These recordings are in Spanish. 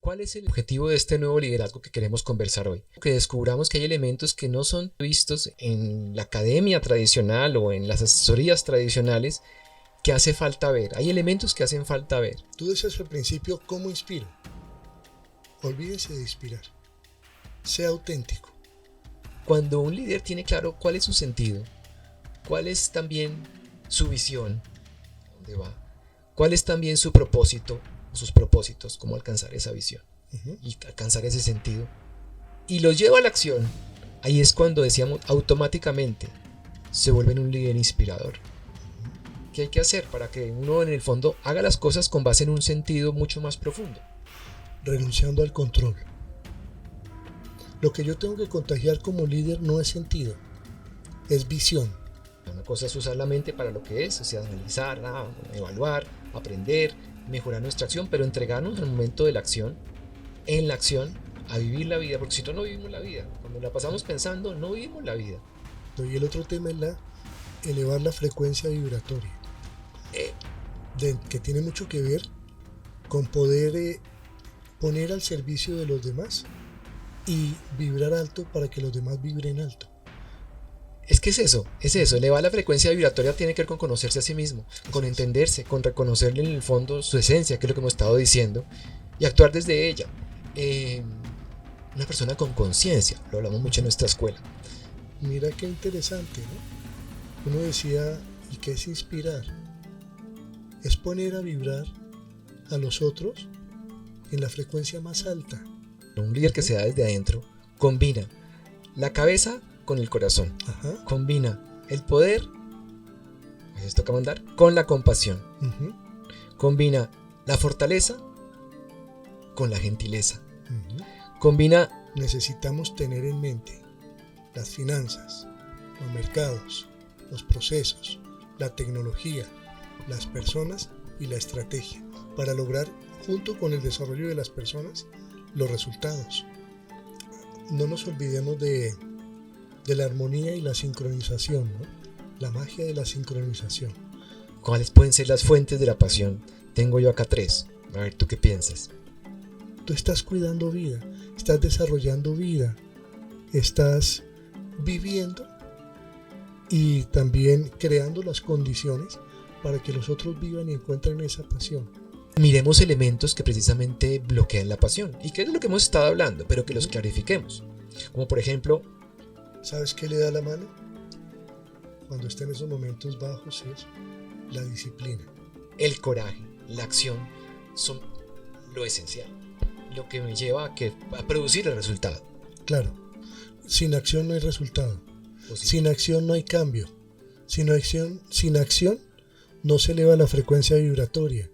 ¿Cuál es el objetivo de este nuevo liderazgo que queremos conversar hoy? Que descubramos que hay elementos que no son vistos en la academia tradicional o en las asesorías tradicionales que hace falta ver. Hay elementos que hacen falta ver. Tú decías al principio, ¿cómo inspiro? Olvídese de inspirar. Sea auténtico. Cuando un líder tiene claro cuál es su sentido, cuál es también su visión, dónde va, cuál es también su propósito, sus propósitos, cómo alcanzar esa visión y alcanzar ese sentido, y los lleva a la acción, ahí es cuando decíamos automáticamente se vuelven un líder inspirador. ¿Qué hay que hacer para que uno en el fondo haga las cosas con base en un sentido mucho más profundo? Renunciando al control. Lo que yo tengo que contagiar como líder no es sentido, es visión. Una cosa es usar la mente para lo que es, o sea, analizar, evaluar, aprender, mejorar nuestra acción, pero entregarnos al momento de la acción, en la acción, a vivir la vida, porque si no, no vivimos la vida. Cuando la pasamos pensando, no vivimos la vida. Y el otro tema es elevar la frecuencia vibratoria, que tiene mucho que ver con poder poner al servicio de los demás y vibrar alto para que los demás vibren alto. Es que es eso, elevar la frecuencia vibratoria tiene que ver con conocerse a sí mismo, con entenderse, con reconocerle en el fondo su esencia, que es lo que hemos estado diciendo, y actuar desde ella. Una persona con conciencia, lo hablamos mucho en nuestra escuela. Mira qué interesante, ¿no? Uno decía, ¿y qué es inspirar? Es poner a vibrar a los otros en la frecuencia más alta. Un líder que se da desde adentro combina la cabeza con el corazón. Combina el poder, pues toca mandar, con la compasión. Combina la fortaleza con la gentileza. Combina... Necesitamos tener en mente las finanzas, los mercados, los procesos, la tecnología, las personas y la estrategia para lograr, junto con el desarrollo de las personas, los resultados. No nos olvidemos de la armonía y la sincronización, ¿no? La magia de la sincronización. ¿Cuáles pueden ser las fuentes de la pasión? Tengo yo acá 3. A ver, ¿tú qué piensas? Tú estás cuidando vida, estás desarrollando vida, estás viviendo y también creando las condiciones para que los otros vivan y encuentren esa pasión. Miremos elementos que precisamente bloquean la pasión y que es de lo que hemos estado hablando, pero que los clarifiquemos. Como por ejemplo... ¿Sabes qué le da la mano? Cuando está en esos momentos bajos es la disciplina. El coraje, la acción son lo esencial, lo que me lleva a producir el resultado. Claro, sin acción no hay resultado, sin acción no hay cambio, sin acción no se eleva la frecuencia vibratoria.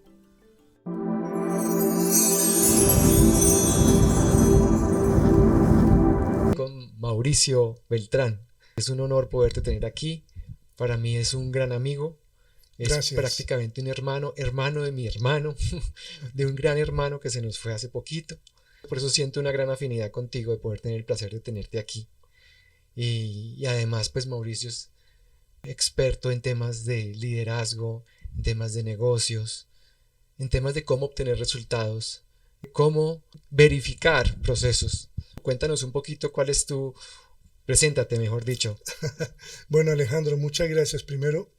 Con Mauricio Beltrán, es un honor poderte tener aquí, para mí es un gran amigo. Es Gracias. Prácticamente un hermano de mi hermano, de un gran hermano que se nos fue hace poquito. Por eso siento una gran afinidad contigo de poder tener el placer de tenerte aquí. Y además, pues Mauricio es experto en temas de liderazgo, en temas de negocios, en temas de cómo obtener resultados, cómo verificar procesos. Cuéntanos un poquito cuál es tu... Preséntate, mejor dicho. Bueno, Alejandro, muchas gracias. Primero,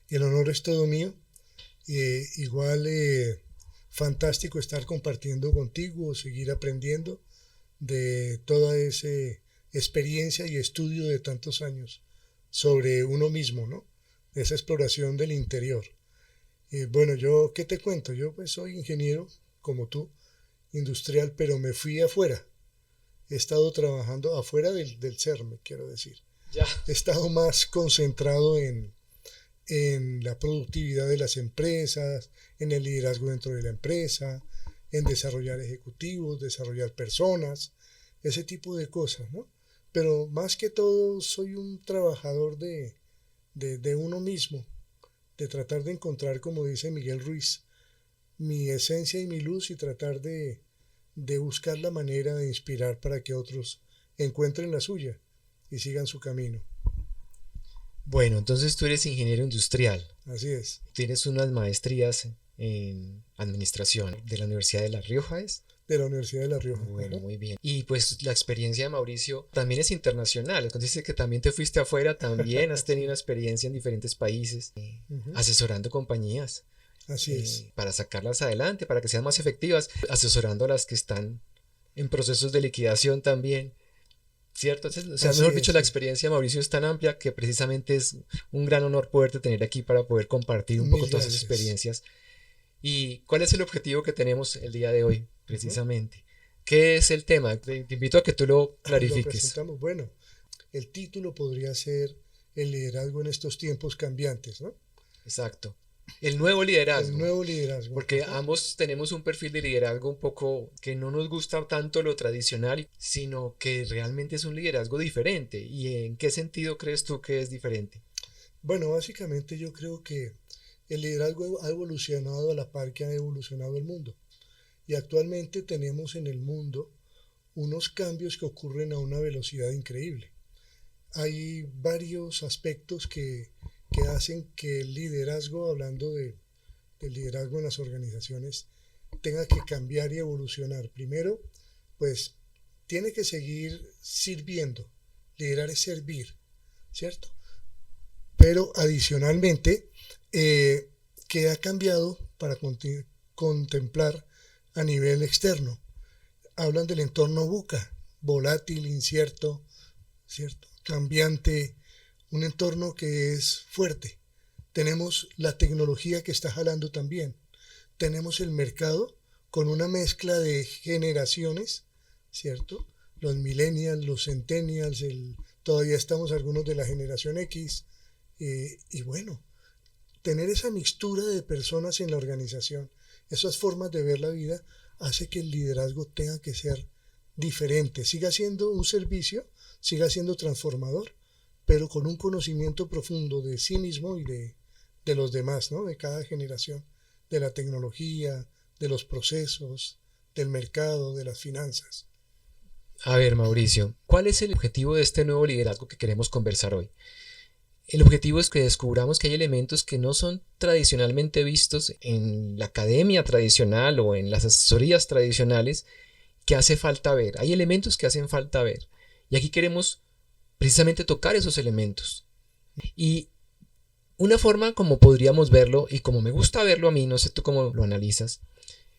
el honor es todo mío. Igual fantástico estar compartiendo contigo, seguir aprendiendo de toda esa experiencia y estudio de tantos años sobre uno mismo, ¿no? Esa exploración del interior. Bueno, yo, ¿qué te cuento? Yo pues soy ingeniero, como tú, industrial, pero me fui afuera. He estado trabajando afuera del CERN, quiero decir. Ya. He estado más concentrado en la productividad de las empresas, en el liderazgo dentro de la empresa, en desarrollar ejecutivos, desarrollar personas, ese tipo de cosas, ¿no? Pero más que todo soy un trabajador de uno mismo, de tratar de encontrar, como dice Miguel Ruiz, mi esencia y mi luz y tratar de buscar la manera de inspirar para que otros encuentren la suya y sigan su camino. Bueno, entonces tú eres ingeniero industrial. Así es. Tienes unas maestrías en administración de la Universidad de La Rioja, ¿es? de la Universidad de La Rioja. Bueno, Ajá. muy bien. Y pues la experiencia de Mauricio también es internacional. Entonces dice que también te fuiste afuera, también has tenido una Sí. experiencia en diferentes países, Ujú. asesorando compañías Así es. para sacarlas adelante, para que sean más efectivas, asesorando a las que están en procesos de liquidación también. ¿Cierto? O sea, Así mejor dicho, es, la sí. experiencia de Mauricio es tan amplia que precisamente es un gran honor poderte tener aquí para poder compartir un poco Mil todas esas gracias. experiencias. ¿Y cuál es el objetivo que tenemos el día de hoy, Ujú. precisamente? ¿Qué es el tema? Te invito a que tú lo Lo clarifiques. presentamos. Bueno, el título podría ser El liderazgo en estos tiempos cambiantes, ¿no? Exacto. El nuevo El liderazgo, nuevo liderazgo. porque Ajá. ambos tenemos un perfil de liderazgo un poco que no nos gusta tanto lo tradicional, sino que realmente es un liderazgo diferente. ¿Y en qué sentido crees tú que es diferente? Bueno, básicamente yo creo que el liderazgo ha evolucionado a la par que ha evolucionado el mundo. Y actualmente tenemos en el mundo unos cambios que ocurren a una velocidad increíble. Hay varios aspectos que hacen que el liderazgo, hablando del liderazgo en las organizaciones, tenga que cambiar y evolucionar. Primero, pues tiene que seguir sirviendo. Liderar es servir, ¿cierto? Pero adicionalmente, que ha cambiado para contemplar a nivel externo. Hablan del entorno buca, volátil, incierto, ¿cierto? Cambiante, un entorno que es fuerte. Tenemos la tecnología que está jalando también. Tenemos el mercado con una mezcla de generaciones, ¿cierto? Los millennials, los centennials, todavía estamos algunos de la generación X. Y bueno, tener esa mixtura de personas en la organización, esas formas de ver la vida, hace que el liderazgo tenga que ser diferente. Siga siendo un servicio, siga siendo transformador, pero con un conocimiento profundo de sí mismo y de los demás, ¿no? De cada generación, de la tecnología, de los procesos, del mercado, de las finanzas. A ver, Mauricio, ¿cuál es el objetivo de este nuevo liderazgo que queremos conversar hoy? El objetivo es que descubramos que hay elementos que no son tradicionalmente vistos en la academia tradicional o en las asesorías tradicionales que hace falta ver. Hay elementos que hacen falta ver. Y aquí queremos precisamente tocar esos elementos. Y una forma como podríamos verlo, y como me gusta verlo a mí, no sé tú cómo lo analizas,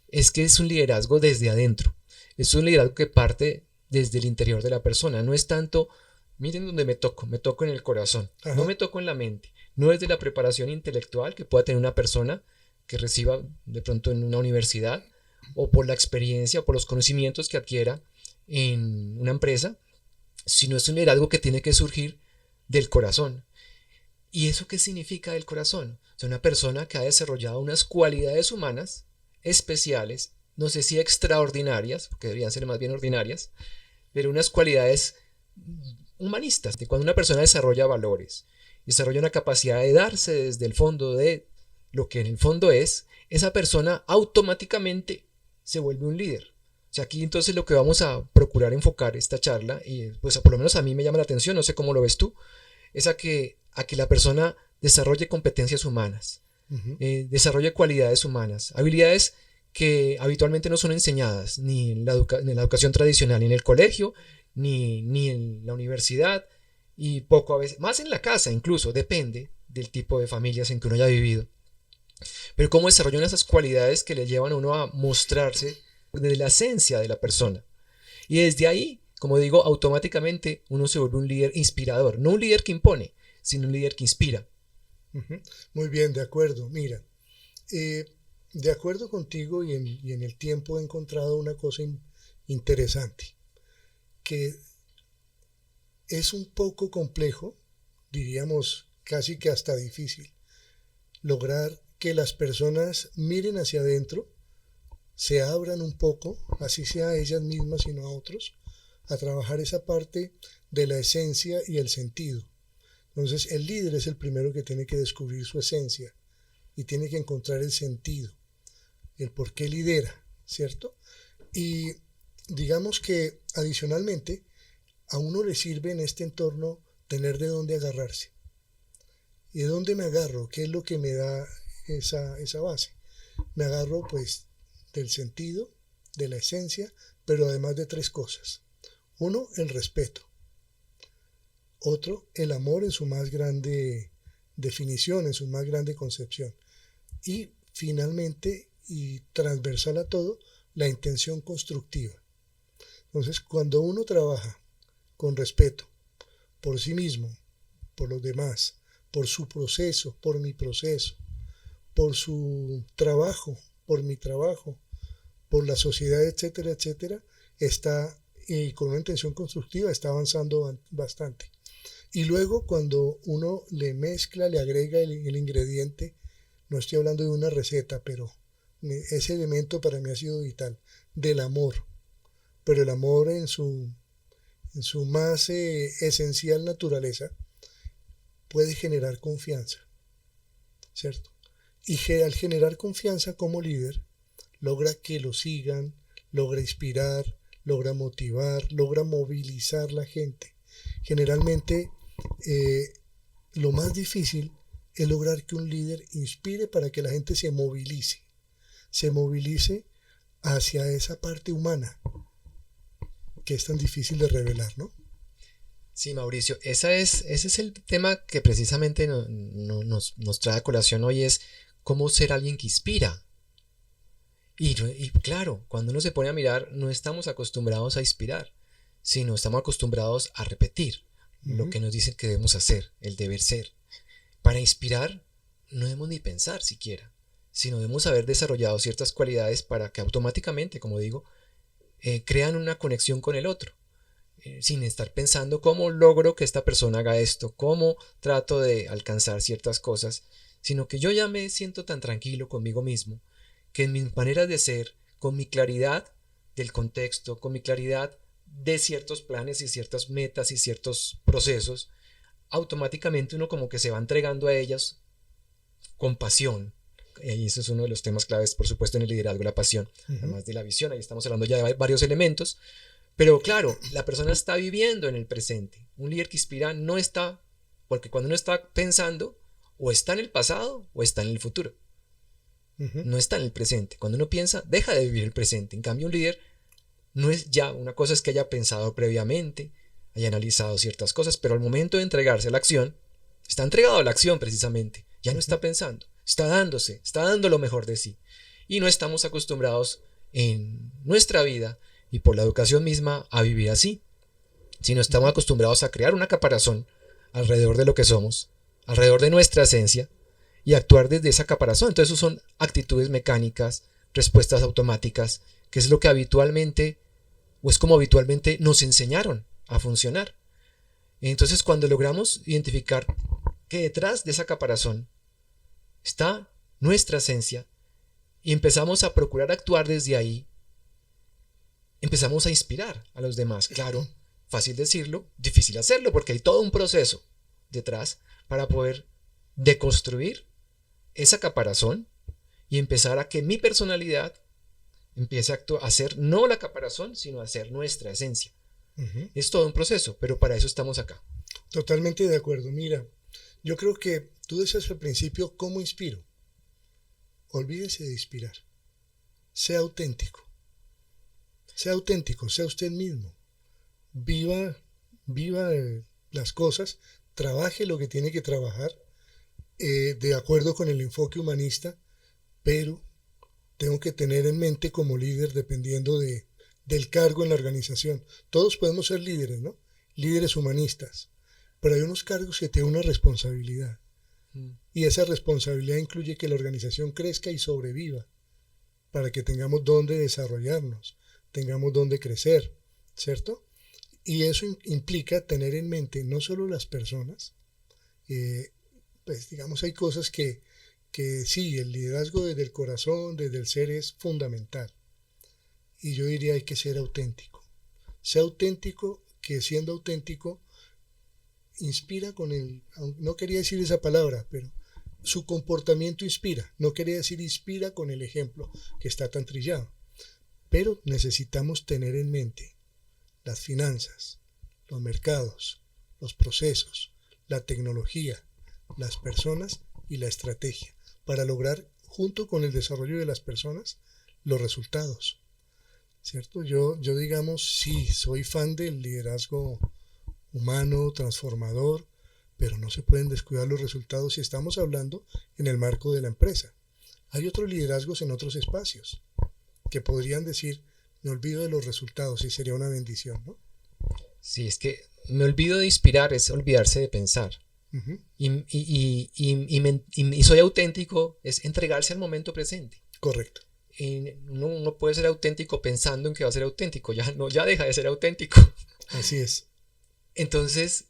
es que es un liderazgo desde adentro. Es un liderazgo que parte desde el interior de la persona. No es tanto, miren donde me toco en el corazón, no Ajá. me toco en la mente. No es de la preparación intelectual que pueda tener una persona que reciba de pronto en una universidad o por la experiencia o por los conocimientos que adquiera en una empresa, sino es un liderazgo que tiene que surgir del corazón. ¿Y eso qué significa del corazón? O sea, una persona que ha desarrollado unas cualidades humanas especiales, no sé si extraordinarias, porque deberían ser más bien ordinarias, pero unas cualidades humanistas, de cuando una persona desarrolla valores, desarrolla una capacidad de darse desde el fondo de lo que en el fondo es, esa persona automáticamente se vuelve un líder. O sea, aquí entonces lo que vamos a procurar enfocar esta charla, y pues por lo menos a mí me llama la atención, no sé cómo lo ves tú, es a que la persona desarrolle competencias humanas, Uh -huh. desarrolle cualidades humanas, habilidades que habitualmente no son enseñadas ni en en la educación tradicional, ni en el colegio, ni en la universidad, y poco a veces, más en la casa incluso, depende del tipo de familias en que uno haya vivido. Pero cómo desarrollan esas cualidades que le llevan a uno a mostrarse desde la esencia de la persona. Y desde ahí, como digo, automáticamente uno se vuelve un líder inspirador, no un líder que impone, sino un líder que inspira. Uh -huh. Muy bien, de acuerdo. Mira, eh, de acuerdo contigo y en el tiempo he encontrado una cosa interesante, que es un poco complejo, diríamos casi que hasta difícil, lograr que las personas miren hacia adentro, se abran un poco, así sea a ellas mismas y no a otros, a trabajar esa parte de la esencia y el sentido. Entonces el líder es el primero que tiene que descubrir su esencia y tiene que encontrar el sentido, el por qué lidera, ¿cierto? Y digamos que adicionalmente a uno le sirve en este entorno tener de dónde agarrarse. ¿Y de dónde me agarro? ¿Qué es lo que me da esa base? Me agarro pues del sentido, de la esencia, pero además de 3 cosas. Uno, el respeto. Otro, el amor en su más grande definición, en su más grande concepción. Y finalmente, y transversal a todo, la intención constructiva. Entonces, cuando uno trabaja con respeto por sí mismo, por los demás, por su proceso, por mi proceso, por su trabajo, por mi trabajo, por la sociedad, etcétera, etcétera, está, y con una intención constructiva, está avanzando bastante. Y luego cuando uno le mezcla, le agrega el ingrediente, no estoy hablando de una receta, pero ese elemento para mí ha sido vital, del amor, pero el amor en su más esencial naturaleza puede generar confianza, ¿cierto? Y al generar confianza como líder, logra que lo sigan, logra inspirar, logra motivar, logra movilizar la gente. Generalmente lo más difícil es lograr que un líder inspire para que la gente se movilice hacia esa parte humana que es tan difícil de revelar, ¿no? Sí, Mauricio, ese es el tema que precisamente nos trae a colación hoy, es cómo ser alguien que inspira. Y claro, cuando uno se pone a mirar, no estamos acostumbrados a inspirar, sino estamos acostumbrados a repetir lo que nos dicen que debemos hacer, el deber ser. Para inspirar, no debemos ni pensar siquiera, sino debemos haber desarrollado ciertas cualidades para que automáticamente, como digo, crean una conexión con el otro, sin estar pensando cómo logro que esta persona haga esto, cómo trato de alcanzar ciertas cosas, sino que yo ya me siento tan tranquilo conmigo mismo, que en mis maneras de ser, con mi claridad del contexto, con mi claridad de ciertos planes y ciertas metas y ciertos procesos, automáticamente uno como que se va entregando a ellas con pasión. Y eso es uno de los temas claves, por supuesto, en el liderazgo, la pasión, además de la visión. Ahí estamos hablando ya de varios elementos, pero claro, la persona está viviendo en el presente. Un líder que inspira no está, porque cuando uno está pensando, o está en el pasado o está en el futuro. No está en el presente. Cuando uno piensa, deja de vivir el presente. En cambio, un líder no es ya, una cosa es que haya pensado previamente, haya analizado ciertas cosas, pero al momento de entregarse a la acción, está entregado a la acción precisamente. Ya no está pensando, está dándose, está dando lo mejor de sí. Y no estamos acostumbrados en nuestra vida y por la educación misma a vivir así, sino estamos acostumbrados a crear una caparazón alrededor de lo que somos, alrededor de nuestra esencia, y actuar desde esa caparazón. Entonces eso son actitudes mecánicas, respuestas automáticas, que es lo que habitualmente, o es como habitualmente nos enseñaron a funcionar. Entonces cuando logramos identificar que detrás de esa caparazón está nuestra esencia y empezamos a procurar actuar desde ahí, empezamos a inspirar a los demás. Claro, fácil decirlo, difícil hacerlo, porque hay todo un proceso detrás para poder deconstruir esa caparazón y empezar a que mi personalidad empiece a ser no la caparazón, sino a ser nuestra esencia. Es todo un proceso, pero para eso estamos acá. Totalmente de acuerdo. Mira, yo creo que tú decías al principio, ¿cómo inspiro? Olvídese de inspirar. Sea auténtico. Sea auténtico, sea usted mismo. Viva las cosas, trabaje lo que tiene que trabajar, de acuerdo con el enfoque humanista, pero tengo que tener en mente como líder, dependiendo del cargo en la organización. Todos podemos ser líderes, ¿no? Líderes humanistas, pero hay unos cargos que tienen una responsabilidad. Y esa responsabilidad incluye que la organización crezca y sobreviva, para que tengamos donde desarrollarnos, tengamos donde crecer, ¿cierto? Y eso implica tener en mente no solo las personas, pues digamos hay cosas que sí, el liderazgo desde el corazón, desde el ser es fundamental. Y yo diría hay que ser auténtico. Sea auténtico, que siendo auténtico inspira con el, no quería decir esa palabra, pero su comportamiento inspira. No quería decir inspira con el ejemplo que está tan trillado. Pero necesitamos tener en mente las finanzas, los mercados, los procesos, la tecnología, las personas y la estrategia para lograr, junto con el desarrollo de las personas, los resultados. ¿cierto? Yo digamos, sí, soy fan del liderazgo humano, transformador, pero no se pueden descuidar los resultados si estamos hablando en el marco de la empresa. Hay otros liderazgos en otros espacios que podrían decir, me olvido de los resultados y sería una bendición, ¿no? Sí, es que me olvido de inspirar, es olvidarse de pensar. Uh-huh. Y soy auténtico, es entregarse al momento presente. Correcto. Y no puede ser auténtico pensando en que va a ser auténtico, ya deja de ser auténtico. Así es. Entonces,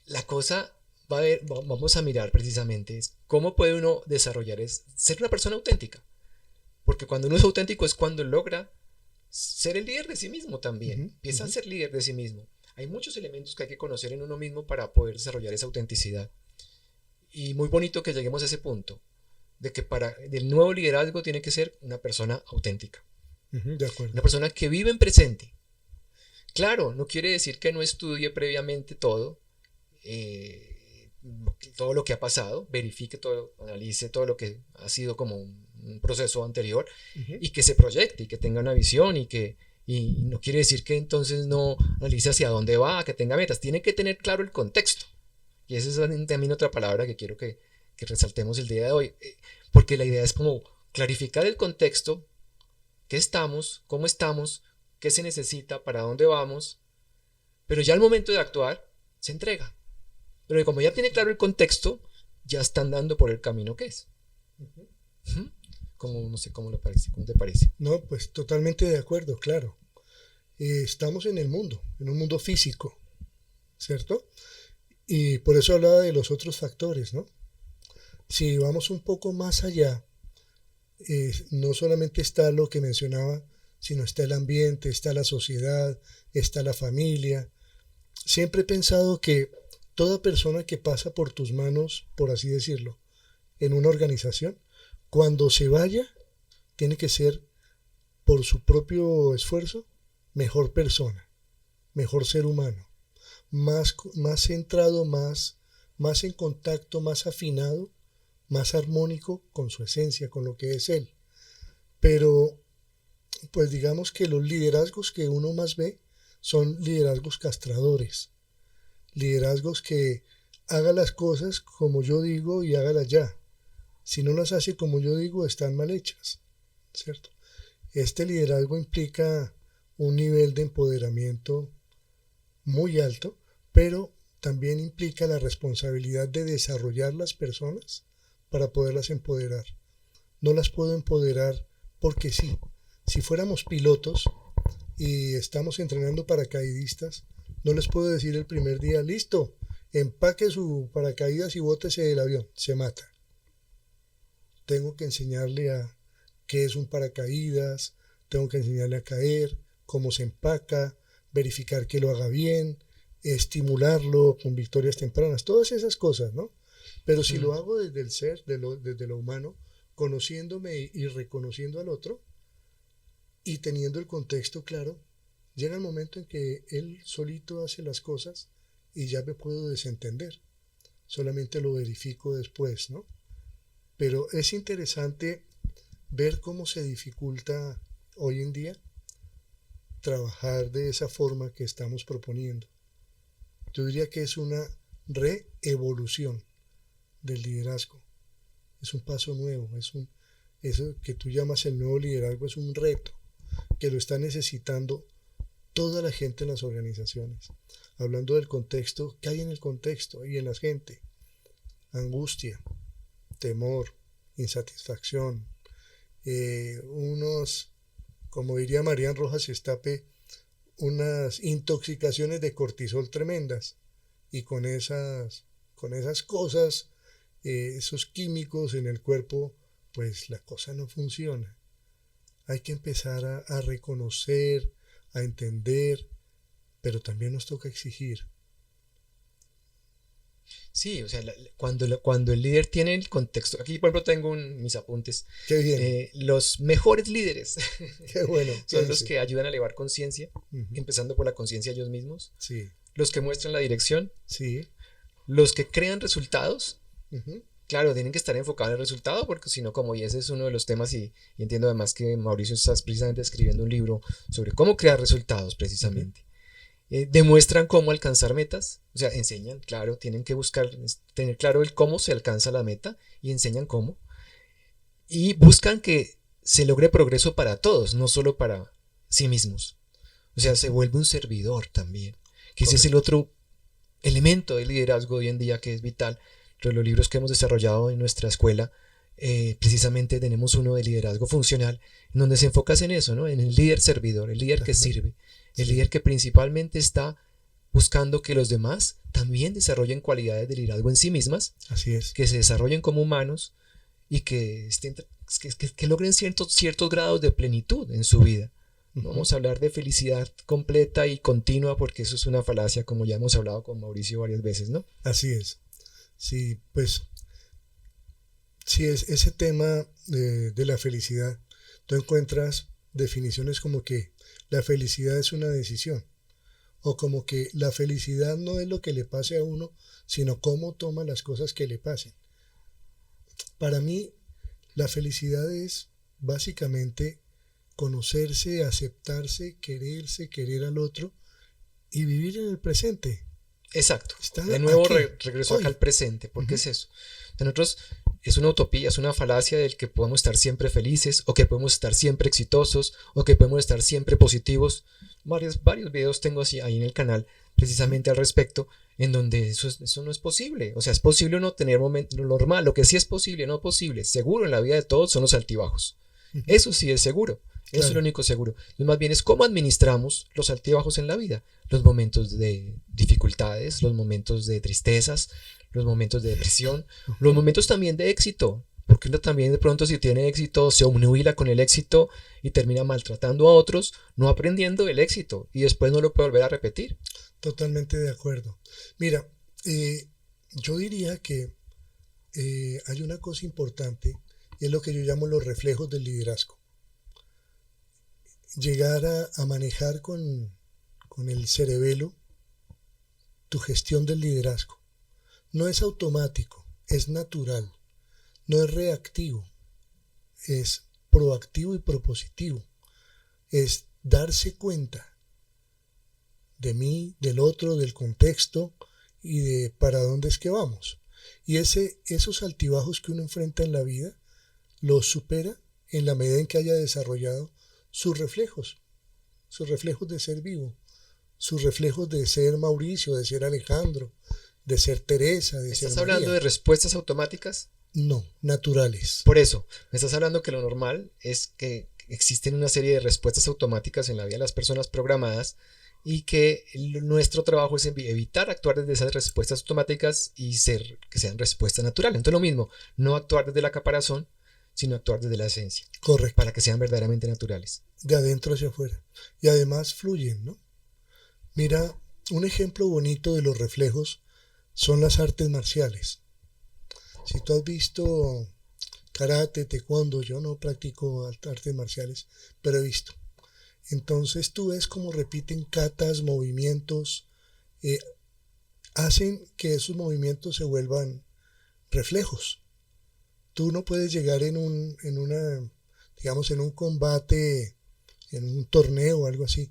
la cosa vamos a mirar precisamente es cómo puede uno desarrollar, es ser una persona auténtica. Porque cuando uno es auténtico es cuando logra ser el líder de sí mismo también. Empieza a ser líder de sí mismo. Hay muchos elementos que hay que conocer en uno mismo para poder desarrollar esa autenticidad. Y muy bonito que lleguemos a ese punto, de que para el nuevo liderazgo tiene que ser una persona auténtica. De acuerdo. Una persona que vive en presente. Claro, no quiere decir que no estudie previamente todo lo que ha pasado, verifique todo, analice todo lo que ha sido como un proceso anterior y que se proyecte y que tenga una visión y no quiere decir que entonces no analice hacia dónde va, que tenga metas, tiene que tener claro el contexto. Y esa es también otra palabra que quiero que resaltemos el día de hoy, porque la idea es como clarificar el contexto, qué estamos, cómo estamos, qué se necesita, para dónde vamos, pero ya al momento de actuar se entrega. Pero como ya tiene claro el contexto, ya está andando por el camino que es. Como, no sé cómo te parece. No, pues totalmente de acuerdo, claro. Estamos en el mundo, en un mundo físico, ¿cierto? Y por eso hablaba de los otros factores, ¿no? Si vamos un poco más allá, no solamente está lo que mencionaba, sino está el ambiente, está la sociedad, está la familia. Siempre he pensado que toda persona que pasa por tus manos, por así decirlo, en una organización, cuando se vaya, tiene que ser, por su propio esfuerzo, mejor persona, mejor ser humano, más centrado, más en contacto, más afinado, más armónico con su esencia, con lo que es él. Pero, pues digamos que los liderazgos que uno más ve son liderazgos castradores, liderazgos que haga las cosas como yo digo y hágalas ya. Si no las hace como yo digo, están mal hechas, ¿cierto? Este liderazgo implica un nivel de empoderamiento muy alto, pero también implica la responsabilidad de desarrollar las personas para poderlas empoderar. No las puedo empoderar porque sí. Si fuéramos pilotos y estamos entrenando paracaidistas, no les puedo decir el primer día, listo, empaque su paracaídas y bótese del avión, se mata. Tengo que enseñarle a qué es un paracaídas, tengo que enseñarle a caer, cómo se empaca, verificar que lo haga bien, estimularlo con victorias tempranas, todas esas cosas, ¿no? Pero si lo hago desde el ser, desde lo humano, conociéndome y reconociendo al otro y teniendo el contexto claro, llega el momento en que él solito hace las cosas y ya me puedo desentender. Solamente lo verifico después, ¿no? Pero es interesante ver cómo se dificulta hoy en día trabajar de esa forma que estamos proponiendo. Yo diría que es una reevolución del liderazgo. Es un paso nuevo, eso que tú llamas el nuevo liderazgo es un reto que lo está necesitando toda la gente en las organizaciones. Hablando del contexto, ¿qué hay en el contexto y en la gente? Angustia, temor, insatisfacción, como diría Marian Rojas Estape, unas intoxicaciones de cortisol tremendas, y con esas cosas, esos químicos en el cuerpo, pues la cosa no funciona. Hay que empezar a reconocer, a entender, pero también nos toca exigir. Sí, o sea, cuando el líder tiene el contexto, aquí por ejemplo tengo mis apuntes. Qué bien. Los mejores líderes Qué bueno. son los que ayudan a elevar conciencia, empezando por la conciencia ellos mismos, sí. Los que muestran la dirección, sí. Los que crean resultados Claro, tienen que estar enfocados en el resultado porque si no, como y ese es uno de los temas y entiendo además que Mauricio estás precisamente escribiendo un libro sobre cómo crear resultados precisamente. Demuestran cómo alcanzar metas, o sea, enseñan, claro, tienen que buscar, tener claro el cómo se alcanza la meta y enseñan cómo. Y buscan que se logre progreso para todos, no solo para sí mismos. O sea, se vuelve un servidor también, que ese es el otro elemento del liderazgo hoy en día que es vital. Entre los libros que hemos desarrollado en nuestra escuela, precisamente tenemos uno de liderazgo funcional, en donde se enfoca en eso, ¿no? En el líder servidor, el líder que sirve, el líder que principalmente está buscando que los demás también desarrollen cualidades de liderazgo en sí mismas, Así es. que se desarrollen como humanos y que, que logren ciertos grados de plenitud en su vida. No vamos a hablar de felicidad completa y continua porque eso es una falacia, como ya hemos hablado con Mauricio varias veces, ¿no? Así es. Sí, pues, sí, es ese tema de la felicidad. Tú encuentras definiciones como que la felicidad es una decisión, o como que la felicidad no es lo que le pase a uno, sino cómo toma las cosas que le pasen. Para mí, la felicidad es básicamente conocerse, aceptarse, quererse, querer al otro y vivir en el presente. Exacto. Está De nuevo aquí, regreso hoy. acá al presente, porque es eso. De nosotros es una utopía, es una falacia del que podemos estar siempre felices, o que podemos estar siempre exitosos, o que podemos estar siempre positivos. Varios videos tengo así ahí en el canal, precisamente al respecto, en donde eso no es posible. O sea, es posible no tener momentos normal. Lo que sí es posible, no posible, seguro en la vida de todos son los altibajos. Eso sí es seguro. Eso es lo único seguro. Entonces, más bien es cómo administramos los altibajos en la vida. Los momentos de dificultades, los momentos de tristezas, los momentos de depresión, los momentos también de éxito. Porque uno también de pronto si tiene éxito se obnubila con el éxito y termina maltratando a otros, no aprendiendo el éxito y después no lo puede volver a repetir. Totalmente de acuerdo. Mira, yo diría que hay una cosa importante y es lo que yo llamo los reflejos del liderazgo. Llegar a manejar con el cerebelo tu gestión del liderazgo. No es automático, es natural, no es reactivo, es proactivo y propositivo. Es darse cuenta de mí, del otro, del contexto y de para dónde es que vamos. Y esos altibajos que uno enfrenta en la vida los supera en la medida en que haya desarrollado sus reflejos de ser vivo, sus reflejos de ser Mauricio, de ser Alejandro, de ser Teresa, de ser ¿Estás María. hablando de respuestas automáticas? No, naturales. Por eso, me estás hablando que lo normal es que existen una serie de respuestas automáticas en la vida de las personas programadas y que nuestro trabajo es evitar actuar desde esas respuestas automáticas y que sean respuestas naturales. Entonces lo mismo, no actuar desde la caparazón, sino actuar desde la esencia. Correcto. Para que sean verdaderamente naturales. De adentro hacia afuera. Y además fluyen, ¿no? Mira, un ejemplo bonito de los reflejos son las artes marciales. Si tú has visto karate, taekwondo, yo no practico artes marciales, pero he visto. Entonces tú ves cómo repiten katas, movimientos, hacen que esos movimientos se vuelvan reflejos. Tú no puedes llegar en un combate, en un torneo o algo así,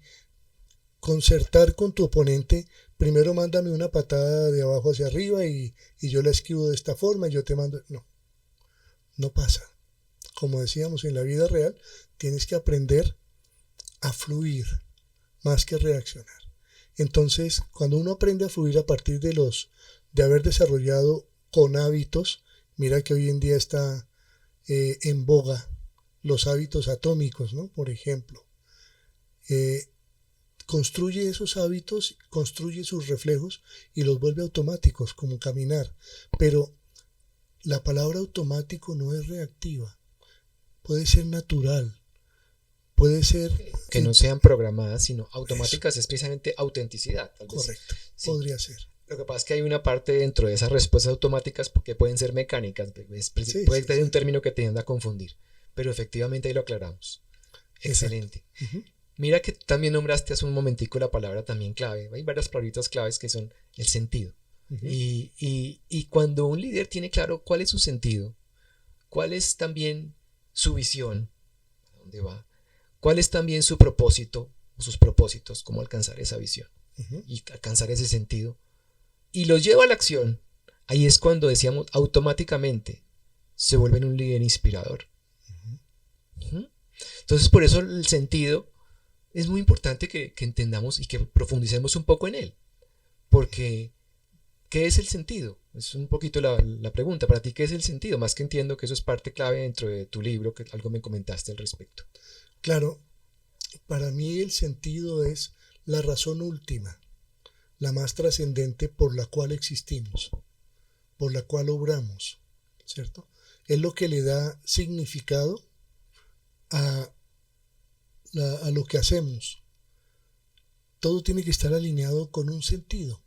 concertar con tu oponente, primero mándame una patada de abajo hacia arriba y yo la esquivo de esta forma y yo te mando... No pasa. Como decíamos, en la vida real tienes que aprender a fluir más que reaccionar. Entonces, cuando uno aprende a fluir a partir de haber desarrollado con hábitos, mira que hoy en día está en boga los hábitos atómicos, ¿no? Por ejemplo, construye esos hábitos, construye sus reflejos y los vuelve automáticos, como caminar. Pero la palabra automático no es reactiva, puede ser natural. Puede ser... Que no sean programadas, sino automáticas, es precisamente autenticidad. Tal vez. Correcto, Sí. podría ser. Lo que pasa es que hay una parte dentro de esas respuestas automáticas que pueden ser mecánicas, puede tener un término que tienda a confundir, pero efectivamente ahí lo aclaramos. Excelente. Uh-huh. Mira que también nombraste hace un momentico la palabra también clave. Hay varias palabritas claves que son el sentido. Y cuando un líder tiene claro cuál es su sentido, cuál es también su visión, a dónde va, cuál es también su propósito o sus propósitos, cómo alcanzar esa visión y alcanzar ese sentido, y los lleva a la acción, ahí es cuando decíamos automáticamente se vuelven un líder inspirador. Entonces por eso el sentido es muy importante que entendamos y que profundicemos un poco en él, porque ¿qué es el sentido? Es un poquito la pregunta. Para ti, ¿qué es el sentido? Más que entiendo que eso es parte clave dentro de tu libro, que algo me comentaste al respecto. Claro, para mí el sentido es la razón última, la más trascendente por la cual existimos, por la cual obramos, ¿cierto? Es lo que le da significado a, a lo que hacemos. Todo tiene que estar alineado con un sentido.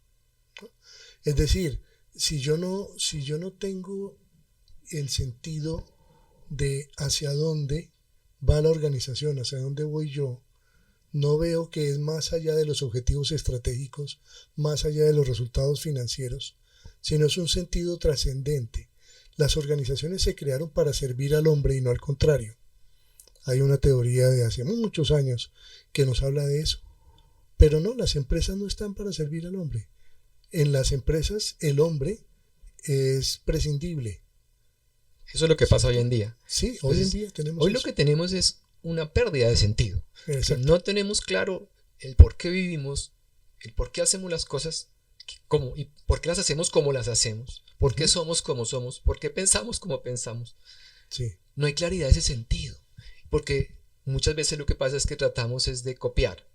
Es decir, si yo no tengo el sentido de hacia dónde va la organización, hacia dónde voy yo, no veo que es más allá de los objetivos estratégicos, más allá de los resultados financieros, sino es un sentido trascendente. Las organizaciones se crearon para servir al hombre y no al contrario. Hay una teoría de hace muchos años que nos habla de eso. Pero no, las empresas no están para servir al hombre. En las empresas el hombre es prescindible. Eso es lo que pasa hoy en día. Sí, hoy en día tenemos hoy eso. Lo que tenemos es una pérdida de sentido. No tenemos claro el por qué vivimos, el por qué hacemos las cosas, cómo, y por qué las hacemos como las hacemos, por qué somos como somos, por qué pensamos como pensamos. Sí. No hay claridad de ese sentido, porque muchas veces lo que pasa es que tratamos es de copiar,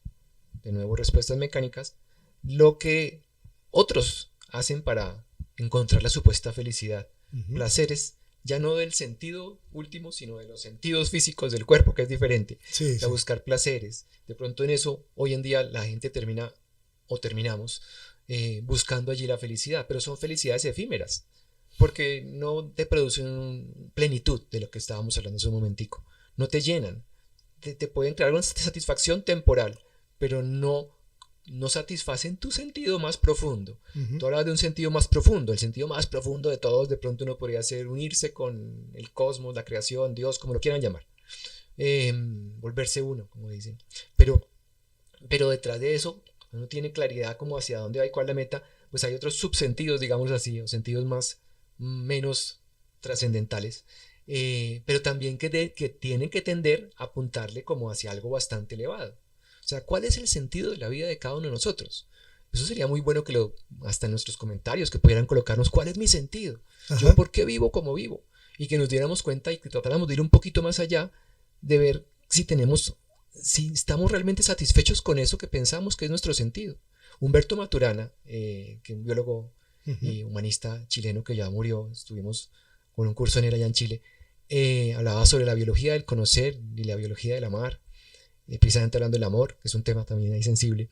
de nuevo respuestas mecánicas, lo que otros hacen para encontrar la supuesta felicidad, placeres, ya no del sentido último, sino de los sentidos físicos del cuerpo, que es diferente, a buscar placeres. De pronto en eso, hoy en día la gente termina o terminamos buscando allí la felicidad, pero son felicidades efímeras, porque no te producen plenitud de lo que estábamos hablando hace un momentico, no te llenan, te pueden crear una satisfacción temporal, pero no satisfacen tu sentido más profundo. Tú hablabas de un sentido más profundo. El sentido más profundo de todos, de pronto uno podría ser unirse con el cosmos, la creación, Dios, como lo quieran llamar. Volverse uno, como dicen. Pero detrás de eso, uno tiene claridad como hacia dónde va y cuál es la meta, pues hay otros subsentidos, digamos así, o sentidos menos trascendentales. Pero también que tienen que tender a apuntarle como hacia algo bastante elevado. O sea, ¿cuál es el sentido de la vida de cada uno de nosotros? Eso sería muy bueno que hasta en nuestros comentarios, que pudieran colocarnos cuál es mi sentido. Yo por qué vivo como vivo. Y que nos diéramos cuenta y que tratáramos de ir un poquito más allá, de ver si estamos realmente satisfechos con eso que pensamos que es nuestro sentido. Humberto Maturana, que es un biólogo y humanista chileno que ya murió, estuvimos con un curso en él allá en Chile, hablaba sobre la biología del conocer y la biología del amar. Precisamente hablando del amor, que es un tema también ahí sensible.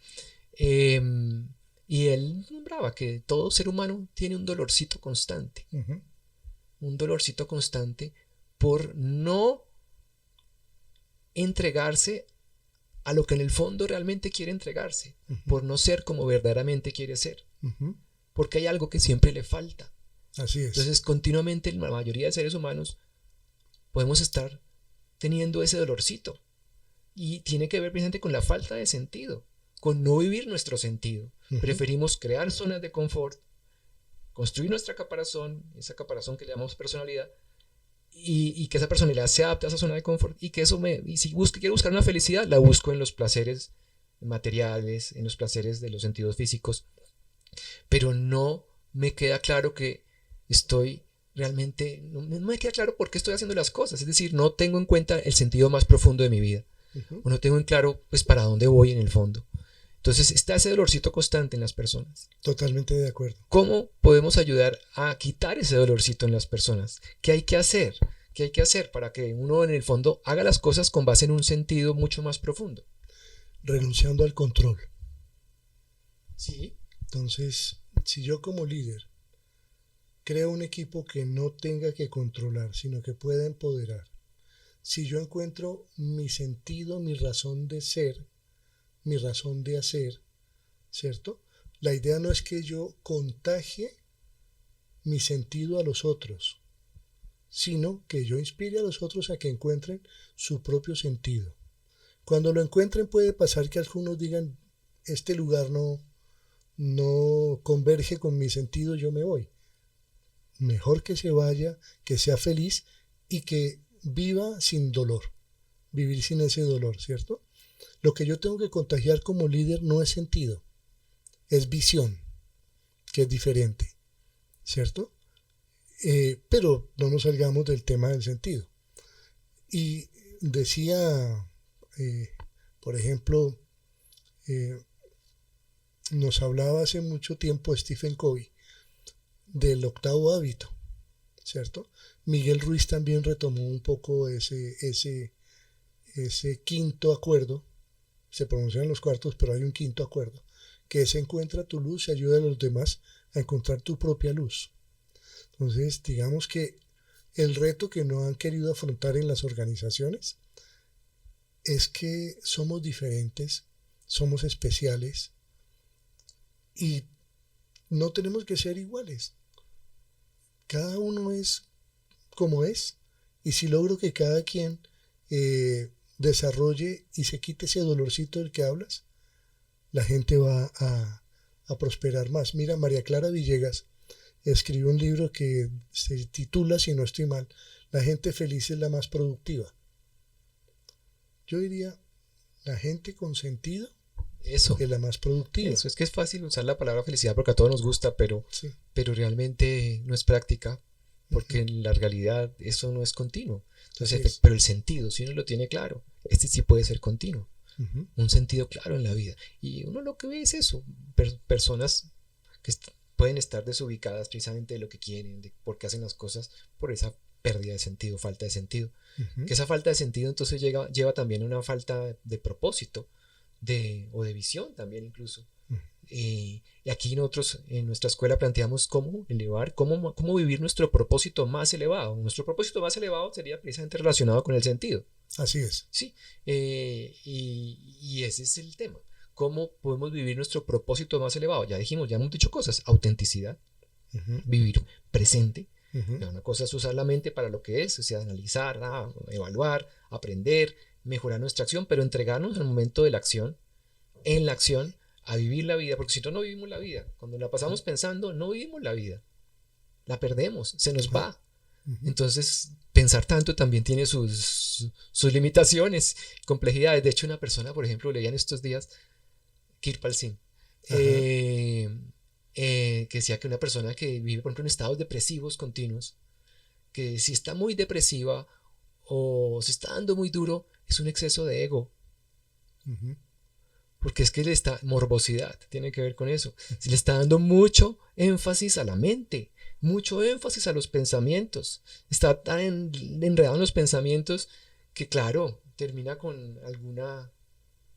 Y él nombraba que todo ser humano tiene un dolorcito constante. Un dolorcito constante por no entregarse a lo que en el fondo realmente quiere entregarse, por no ser como verdaderamente quiere ser, porque hay algo que siempre le falta. Así es. Entonces, continuamente, la mayoría de seres humanos podemos estar teniendo ese dolorcito. Y tiene que ver precisamente con la falta de sentido, con no vivir nuestro sentido. Preferimos crear zonas de confort, construir nuestra caparazón, esa caparazón que le llamamos personalidad, y que esa personalidad se adapte a esa zona de confort, y que eso y si quiero buscar una felicidad, la busco en los placeres materiales, en los placeres de los sentidos físicos, pero no me queda claro que estoy realmente, no me queda claro por qué estoy haciendo las cosas, es decir, no tengo en cuenta el sentido más profundo de mi vida. O no tengo en claro pues para dónde voy en el fondo. Entonces está ese dolorcito constante en las personas. Totalmente de acuerdo. ¿Cómo podemos ayudar a quitar ese dolorcito en las personas? ¿Qué hay que hacer? ¿Qué hay que hacer para que uno en el fondo haga las cosas con base en un sentido mucho más profundo? Renunciando al control. Sí. Entonces, si yo como líder creo un equipo que no tenga que controlar, sino que pueda empoderar, si yo encuentro mi sentido, mi razón de ser, mi razón de hacer, ¿cierto? La idea no es que yo contagie mi sentido a los otros, sino que yo inspire a los otros a que encuentren su propio sentido. Cuando lo encuentren puede pasar que algunos digan, este lugar no converge con mi sentido, yo me voy. Mejor que se vaya, que sea feliz y que viva sin dolor, vivir sin ese dolor, ¿cierto? Lo que yo tengo que contagiar como líder no es sentido, es visión, que es diferente, ¿cierto? Pero no nos salgamos del tema del sentido. Y decía, por ejemplo, nos hablaba hace mucho tiempo Stephen Covey del octavo hábito, ¿cierto? Miguel Ruiz también retomó un poco ese quinto acuerdo, se pronuncian los cuartos, pero hay un quinto acuerdo, que es encuentra tu luz y ayuda a los demás a encontrar tu propia luz. Entonces, digamos que el reto que no han querido afrontar en las organizaciones es que somos diferentes, somos especiales y no tenemos que ser iguales. Cada uno es como es, y si logro que cada quien desarrolle y se quite ese dolorcito del que hablas, la gente va a prosperar más. Mira, María Clara Villegas escribió un libro que se titula, si no estoy mal, La gente feliz es la más productiva. Yo diría, la gente con sentido Eso. es la más productiva. Eso, es que es fácil usar la palabra felicidad porque a todos nos gusta, Sí. pero realmente no es práctica, porque en la realidad eso no es continuo. Entonces, pero el sentido, si uno lo tiene claro, este sí puede ser continuo. Un sentido claro en la vida. Y uno lo que ve es eso, personas que pueden estar desubicadas precisamente de lo que quieren, de por qué hacen las cosas, por esa pérdida de sentido, falta de sentido. Que esa falta de sentido entonces lleva también a una falta de propósito o de visión también incluso. Y aquí nosotros en nuestra escuela planteamos cómo vivir nuestro propósito más elevado. Nuestro propósito más elevado sería precisamente relacionado con el sentido. Así es. Sí, y ese es el tema. ¿Cómo podemos vivir nuestro propósito más elevado? Ya dijimos, ya hemos dicho cosas. Autenticidad, vivir presente. Una cosa es usar la mente para lo que es, o sea, analizar, evaluar, aprender, mejorar nuestra acción, pero entregarnos al momento de la acción, en la acción, a vivir la vida, porque si no, no vivimos la vida. Cuando la pasamos pensando, no vivimos la vida. La perdemos, se nos va. Entonces, pensar tanto también tiene sus limitaciones, complejidades. De hecho, una persona, por ejemplo, leía en estos días, Kirpal Singh, que decía que una persona que vive, por ejemplo, en estados depresivos continuos, que si está muy depresiva o se está dando muy duro, es un exceso de ego. Porque es que le está, morbosidad, tiene que ver con eso. Si le está dando mucho énfasis a la mente, mucho énfasis a los pensamientos, está tan enredado en los pensamientos que, claro, termina con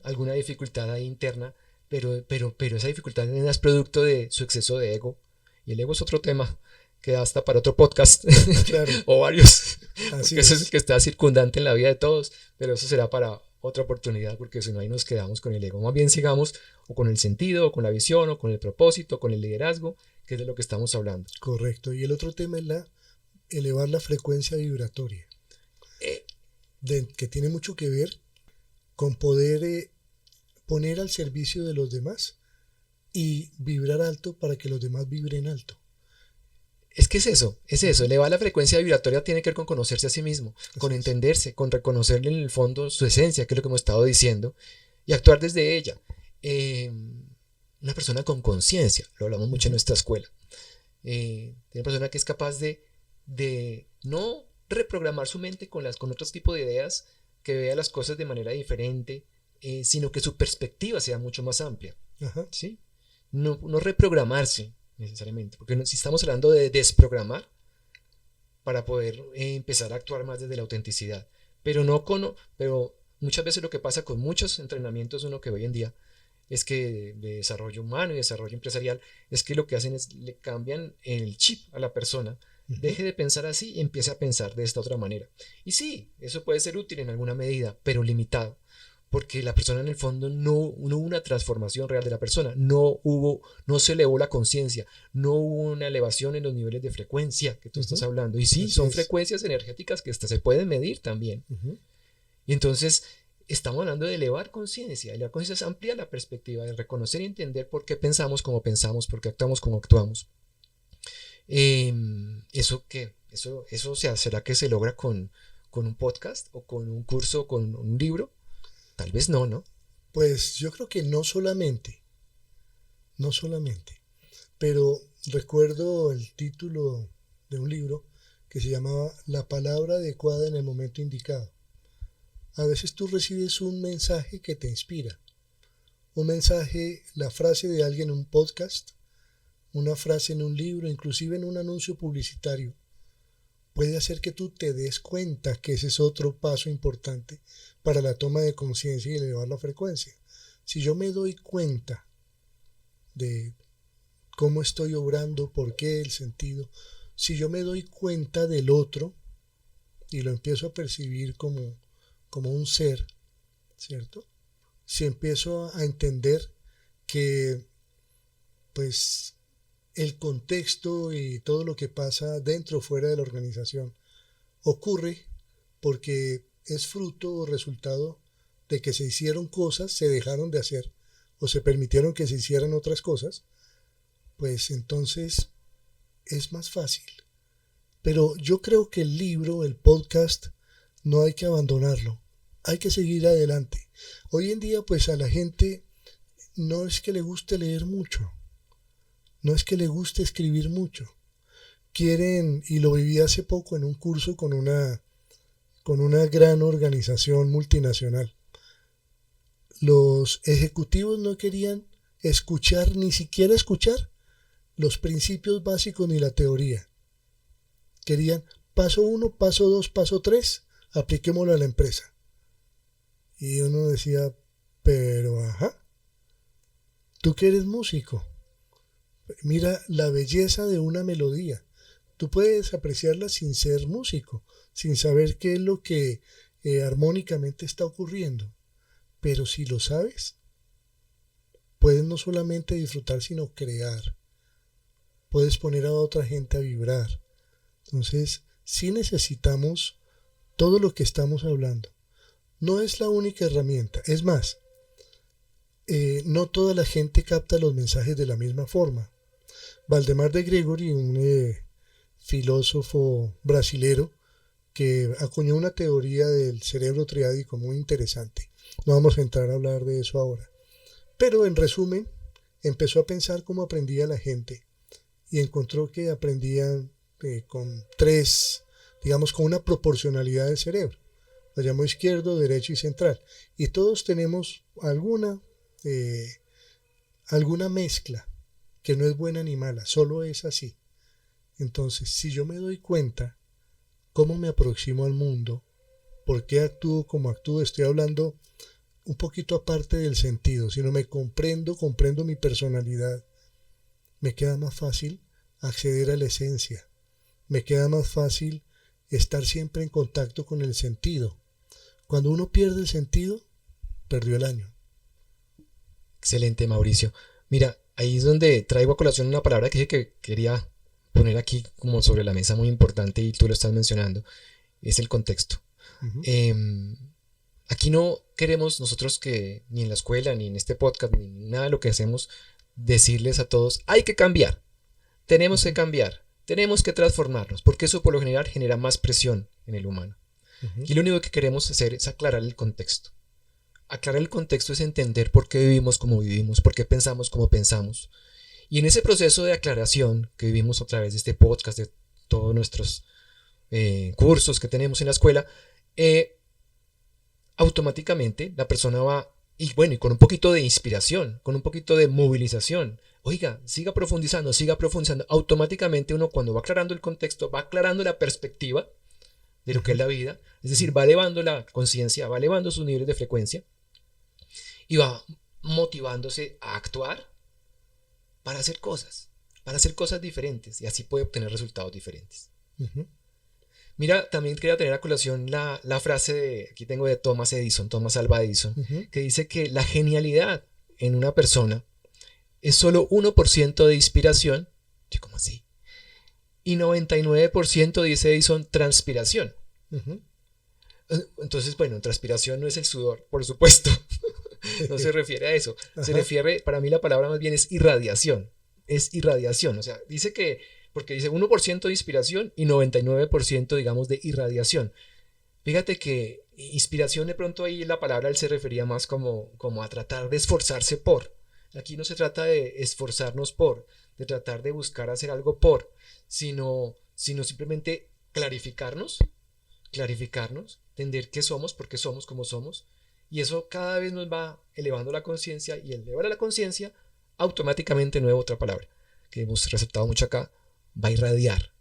alguna dificultad ahí interna, pero esa dificultad es producto de su exceso de ego. Y el ego es otro tema que da hasta para otro podcast, claro. O varios, porque eso es el que está circundante en la vida de todos, pero eso será para otra oportunidad, porque si no ahí nos quedamos con el ego. Más bien sigamos o con el sentido, o con la visión, o con el propósito, o con el liderazgo, que es de lo que estamos hablando. Correcto. Y el otro tema es elevar la frecuencia vibratoria, que tiene mucho que ver con poder poner al servicio de los demás y vibrar alto para que los demás vibren alto. Es que es eso, elevar la frecuencia vibratoria tiene que ver con conocerse a sí mismo, con entenderse, con reconocerle en el fondo su esencia, que es lo que hemos estado diciendo, y actuar desde ella. Una persona con conciencia, lo hablamos mucho en nuestra escuela, una persona que es capaz de no reprogramar su mente con otros tipos de ideas, que vea las cosas de manera diferente, sino que su perspectiva sea mucho más amplia. ¿Sí? No reprogramarse necesariamente, porque si estamos hablando de desprogramar para poder empezar a actuar más desde la autenticidad, pero muchas veces lo que pasa con muchos entrenamientos uno que hoy en día es que de desarrollo humano y desarrollo empresarial es que lo que hacen es le cambian el chip a la persona, deje de pensar así y empiece a pensar de esta otra manera. Y sí, eso puede ser útil en alguna medida, pero limitado, porque la persona en el fondo no hubo una transformación real de la persona, no se elevó la conciencia, no hubo una elevación en los niveles de frecuencia que tú estás hablando. Y sí, Así son es. frecuencias energéticas que hasta se pueden medir también. Y entonces estamos hablando de elevar conciencia. Elevar conciencia es ampliar la perspectiva, de reconocer y entender por qué pensamos como pensamos, por qué actuamos como actuamos. ¿Eso qué? ¿Eso será que se logra con un podcast o con un curso o con un libro? Tal vez no, ¿no? Pues yo creo que no solamente, pero recuerdo el título de un libro que se llamaba La palabra adecuada en el momento indicado. A veces tú recibes un mensaje que te inspira, un mensaje, la frase de alguien en un podcast, una frase en un libro, inclusive en un anuncio publicitario, puede hacer que tú te des cuenta que ese es otro paso importante para la toma de conciencia y elevar la frecuencia. Si yo me doy cuenta de cómo estoy obrando, por qué, el sentido, si yo me doy cuenta del otro y lo empiezo a percibir como un ser, ¿cierto? Si empiezo a entender que pues el contexto y todo lo que pasa dentro o fuera de la organización ocurre porque es fruto o resultado de que se hicieron cosas, se dejaron de hacer o se permitieron que se hicieran otras cosas, pues entonces es más fácil. Pero yo creo que el libro, el podcast, no hay que abandonarlo, hay que seguir adelante. Hoy en día pues a la gente no es que le guste leer mucho, no es que le guste escribir mucho. Quieren, y lo viví hace poco en un curso con una gran organización multinacional. Los ejecutivos no querían escuchar, ni siquiera escuchar los principios básicos ni la teoría. Querían paso 1, paso 2, paso 3, apliquémoslo a la empresa. Y uno decía, pero ajá, tú que eres músico, mira la belleza de una melodía. Tú puedes apreciarla sin ser músico, sin saber qué es lo que armónicamente está ocurriendo. Pero si lo sabes, puedes no solamente disfrutar, sino crear. Puedes poner a otra gente a vibrar. Entonces, sí necesitamos todo lo que estamos hablando. No es la única herramienta. Es más, no toda la gente capta los mensajes de la misma forma. Valdemar de Gregory, un filósofo brasilero, que acuñó una teoría del cerebro triádico muy interesante. No vamos a entrar a hablar de eso ahora. Pero en resumen, empezó a pensar cómo aprendía la gente y encontró que aprendían con tres, digamos, con una proporcionalidad del cerebro. Lo llamó izquierdo, derecho y central. Y todos tenemos alguna mezcla que no es buena ni mala, solo es así. Entonces, si yo me doy cuenta cómo me aproximo al mundo, por qué actúo como actúo, estoy hablando un poquito aparte del sentido, sino me comprendo mi personalidad, me queda más fácil acceder a la esencia, me queda más fácil estar siempre en contacto con el sentido. Cuando uno pierde el sentido, perdió el año. Excelente, Mauricio. Mira, ahí es donde traigo a colación una palabra que dije que quería poner aquí como sobre la mesa, muy importante, y tú lo estás mencionando, es el contexto. Aquí no queremos nosotros que ni en la escuela, ni en este podcast, ni nada de lo que hacemos, decirles a todos, hay que cambiar, tenemos que cambiar, tenemos que transformarnos, porque eso por lo general genera más presión en el humano. Y lo único que queremos hacer es aclarar el contexto. Aclarar el contexto es entender por qué vivimos como vivimos, por qué pensamos como pensamos. Y en ese proceso de aclaración que vivimos a través de este podcast, de todos nuestros cursos que tenemos en la escuela, automáticamente la persona va, y bueno, y con un poquito de inspiración, con un poquito de movilización, oiga, siga profundizando, automáticamente uno cuando va aclarando el contexto, va aclarando la perspectiva de lo que es la vida, es decir, va elevando la conciencia, va elevando sus niveles de frecuencia y va motivándose a actuar para hacer cosas diferentes, y así puede obtener resultados diferentes. Mira, también quería tener a colación la frase aquí tengo de Thomas Alva Edison, que dice que la genialidad en una persona es solo 1% de inspiración, ¿cómo así? Y 99% dice Edison, transpiración. Entonces, bueno, transpiración no es el sudor, por supuesto. No se refiere a eso. Se refiere, para mí la palabra más bien es irradiación. Es irradiación. O sea, dice que, porque dice 1% de inspiración y 99% digamos de irradiación. Fíjate que inspiración de pronto ahí la palabra él se refería más como a tratar de esforzarse por. Aquí no se trata de esforzarnos por, de tratar de buscar hacer algo por, sino simplemente clarificarnos, entender qué somos, por qué somos como somos, y eso cada vez nos va elevando la conciencia, y el elevar a la conciencia, automáticamente, nueva otra palabra que hemos resaltado mucho acá, va a irradiar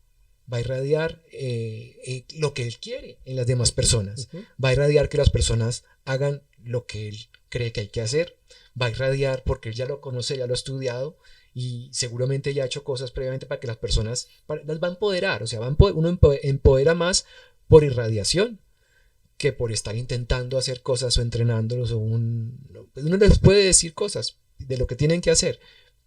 lo que él quiere en las demás personas, va a irradiar que las personas hagan lo que él cree que hay que hacer, va a irradiar porque él ya lo conoce, ya lo ha estudiado y seguramente ya ha hecho cosas previamente para que las personas las va a empoderar, o sea, uno empodera más por irradiación que por estar intentando hacer cosas o entrenándolos uno les puede decir cosas de lo que tienen que hacer,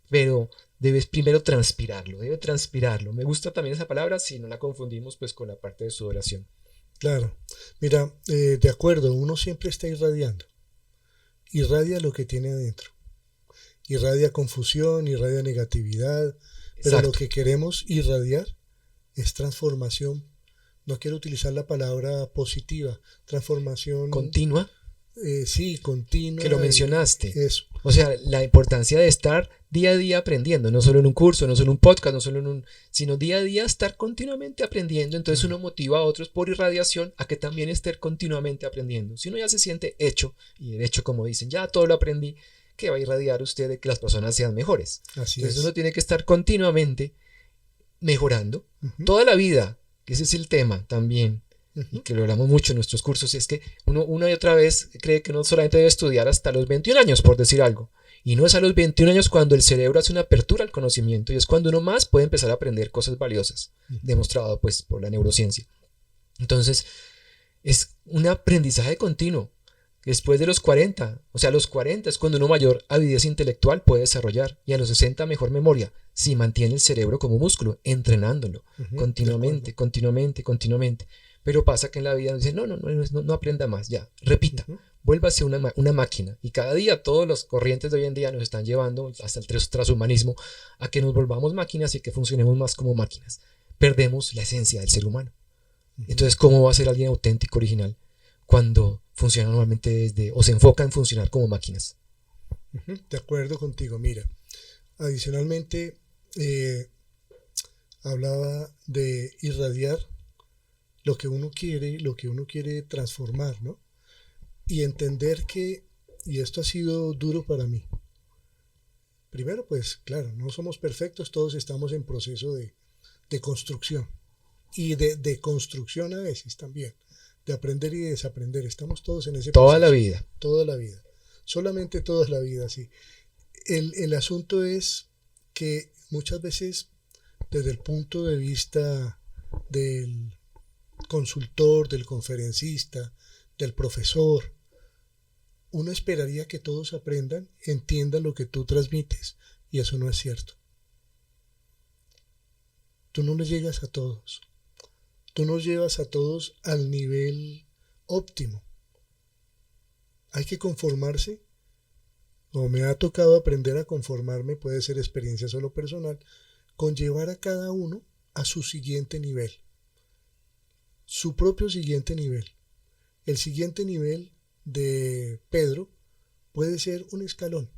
pero debes primero debe transpirarlo. Me gusta también esa palabra si no la confundimos pues con la parte de sudoración. Claro, mira, de acuerdo, uno siempre está irradiando, irradia lo que tiene adentro, irradia confusión, irradia negatividad, pero Exacto. lo que queremos irradiar es transformación. No quiero utilizar la palabra positiva, transformación. Continua. Sí, continua. Que lo mencionaste. Eso. O sea, la importancia de estar día a día aprendiendo, no solo en un curso, no solo en un podcast, no solo sino día a día estar continuamente aprendiendo. Entonces uno motiva a otros por irradiación a que también estén continuamente aprendiendo. Si uno ya se siente hecho, y de hecho como dicen, ya todo lo aprendí, ¿qué va a irradiar usted de que las personas sean mejores? Así Entonces es. uno tiene que estar continuamente mejorando toda la vida, que ese es el tema también. Y que lo hablamos mucho en nuestros cursos, es que uno una y otra vez cree que uno solamente debe estudiar hasta los 21 años, por decir algo. Y no es a los 21 años cuando el cerebro hace una apertura al conocimiento y es cuando uno más puede empezar a aprender cosas valiosas, demostrado pues por la neurociencia. Entonces, es un aprendizaje continuo. Después de los 40, o sea, a los 40 es cuando uno mayor avidez intelectual puede desarrollar y a los 60 mejor memoria, si mantiene el cerebro como músculo, entrenándolo continuamente. Pero pasa que en la vida nos dicen, no aprenda más, ya, repita, vuélvase una máquina. Y cada día todos los corrientes de hoy en día nos están llevando, hasta el transhumanismo, a que nos volvamos máquinas y que funcionemos más como máquinas. Perdemos la esencia del ser humano. Entonces, ¿cómo va a ser alguien auténtico, original, cuando funciona normalmente o se enfoca en funcionar como máquinas? De acuerdo contigo, mira. Adicionalmente, hablaba de irradiar lo que uno quiere transformar, ¿no? Y entender que, y esto ha sido duro para mí. Primero, pues claro, no somos perfectos, todos estamos en proceso de construcción y de construcción a veces también, de aprender y de desaprender. Estamos todos en ese proceso. Toda la vida. Toda la vida. Solamente toda la vida, sí. El asunto es que muchas veces, desde el punto de vista del consultor, del conferencista, del profesor, uno esperaría que todos aprendan, entiendan lo que tú transmites, y eso no es cierto. Tú no le llegas a todos. Tú no llevas a todos al nivel óptimo. Hay que conformarse, o me ha tocado aprender a conformarme, puede ser experiencia solo personal, con llevar a cada uno a su siguiente nivel. Su propio siguiente nivel. El siguiente nivel de Pedro puede ser un escalón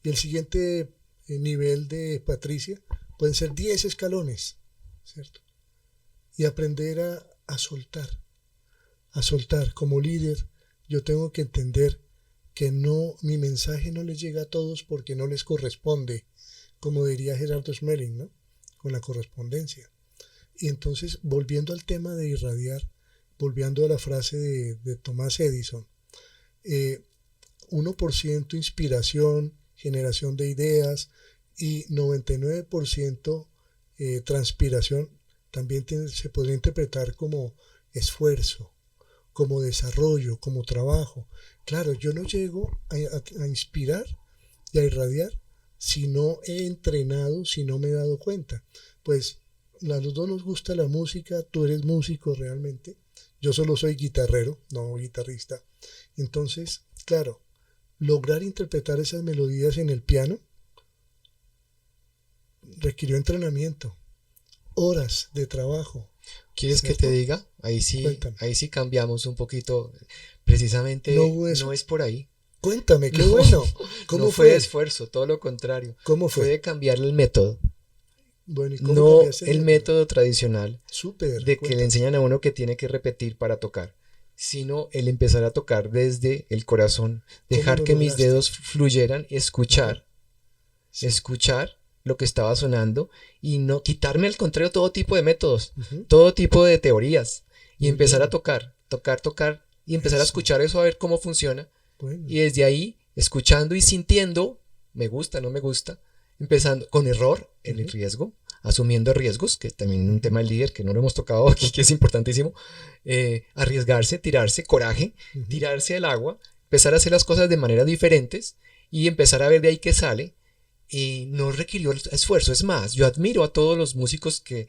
y el siguiente nivel de Patricia pueden ser 10 escalones, ¿cierto? Y aprender a soltar como líder. Yo tengo que entender que mi mensaje no les llega a todos porque no les corresponde, como diría Gerardo Smelling, ¿no? Con la correspondencia. Y entonces, volviendo al tema de irradiar, volviendo a la frase de Thomas Edison, 1% inspiración, generación de ideas y 99% transpiración, también se podría interpretar como esfuerzo, como desarrollo, como trabajo. Claro, yo no llego a inspirar y a irradiar si no he entrenado, si no me he dado cuenta. Pues a los dos nos gusta la música, tú eres músico realmente, yo solo soy guitarrero, no guitarrista. Entonces, claro, lograr interpretar esas melodías en el piano requirió entrenamiento, horas de trabajo. ¿Quieres que ¿Cierto? te diga? Cuéntame. Ahí sí cambiamos un poquito. No Precisamente hubo no eso. es por ahí. Cuéntame, qué No, bueno. no ¿Cómo fue de fue? esfuerzo, todo lo contrario. ¿Cómo Fue fue? de cambiarle el método. Bueno, ¿y cómo No cambiaste el el método? método tradicional Súper, de que le cuéntame. enseñan a uno que tiene que repetir para tocar, sino el empezar a tocar desde el corazón, ¿Cómo dejar lo que mis lograste? dedos fluyeran, Ajá, sí. escuchar lo que estaba sonando y no quitarme al contrario todo tipo de métodos, Ujú, todo tipo de teorías y muy empezar a bien. tocar y empezar a Eso. escuchar eso a ver cómo funciona y Bueno. desde ahí escuchando y sintiendo, me gusta, no me gusta, empezando con error, el Ujú, riesgo, asumiendo riesgos, que también es un ujú, tema del líder que no lo hemos tocado aquí, que es importantísimo, arriesgarse, tirarse, coraje, ujú. tirarse al agua, empezar a hacer las cosas de maneras diferentes y empezar a ver de ahí qué sale y no requirió esfuerzo. Es más, yo admiro a todos los músicos que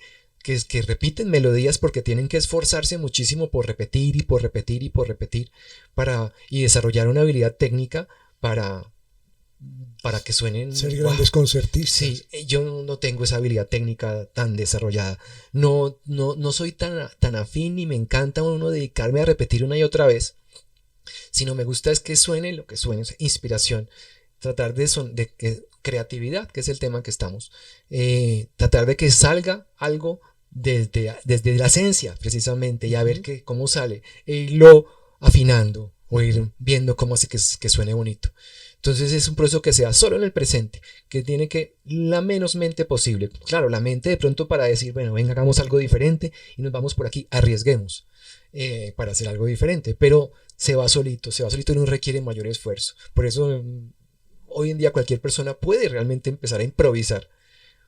repiten melodías porque tienen que esforzarse muchísimo por repetir y por repetir y por repetir y desarrollar una habilidad técnica para, para que Ser suenen, grandes wow. concertistas. Sí, yo no tengo esa habilidad técnica tan desarrollada. No soy tan afín ni me encanta uno dedicarme a repetir una y otra vez, sino me gusta es que suene lo que suene, o sea, inspiración, tratar de que creatividad, que es el tema que estamos, tratar de que salga algo desde la esencia precisamente y a ver Ujú, que, cómo sale, e irlo afinando o ujú. ir viendo cómo hace que suene bonito. Entonces es un proceso que sea solo en el presente, que tiene que la menos mente posible. Claro, la mente de pronto para decir, bueno, venga, hagamos algo diferente y nos vamos por aquí, arriesguemos para hacer algo diferente, pero se va solito y no requiere mayor esfuerzo. Por eso hoy en día cualquier persona puede realmente empezar a improvisar.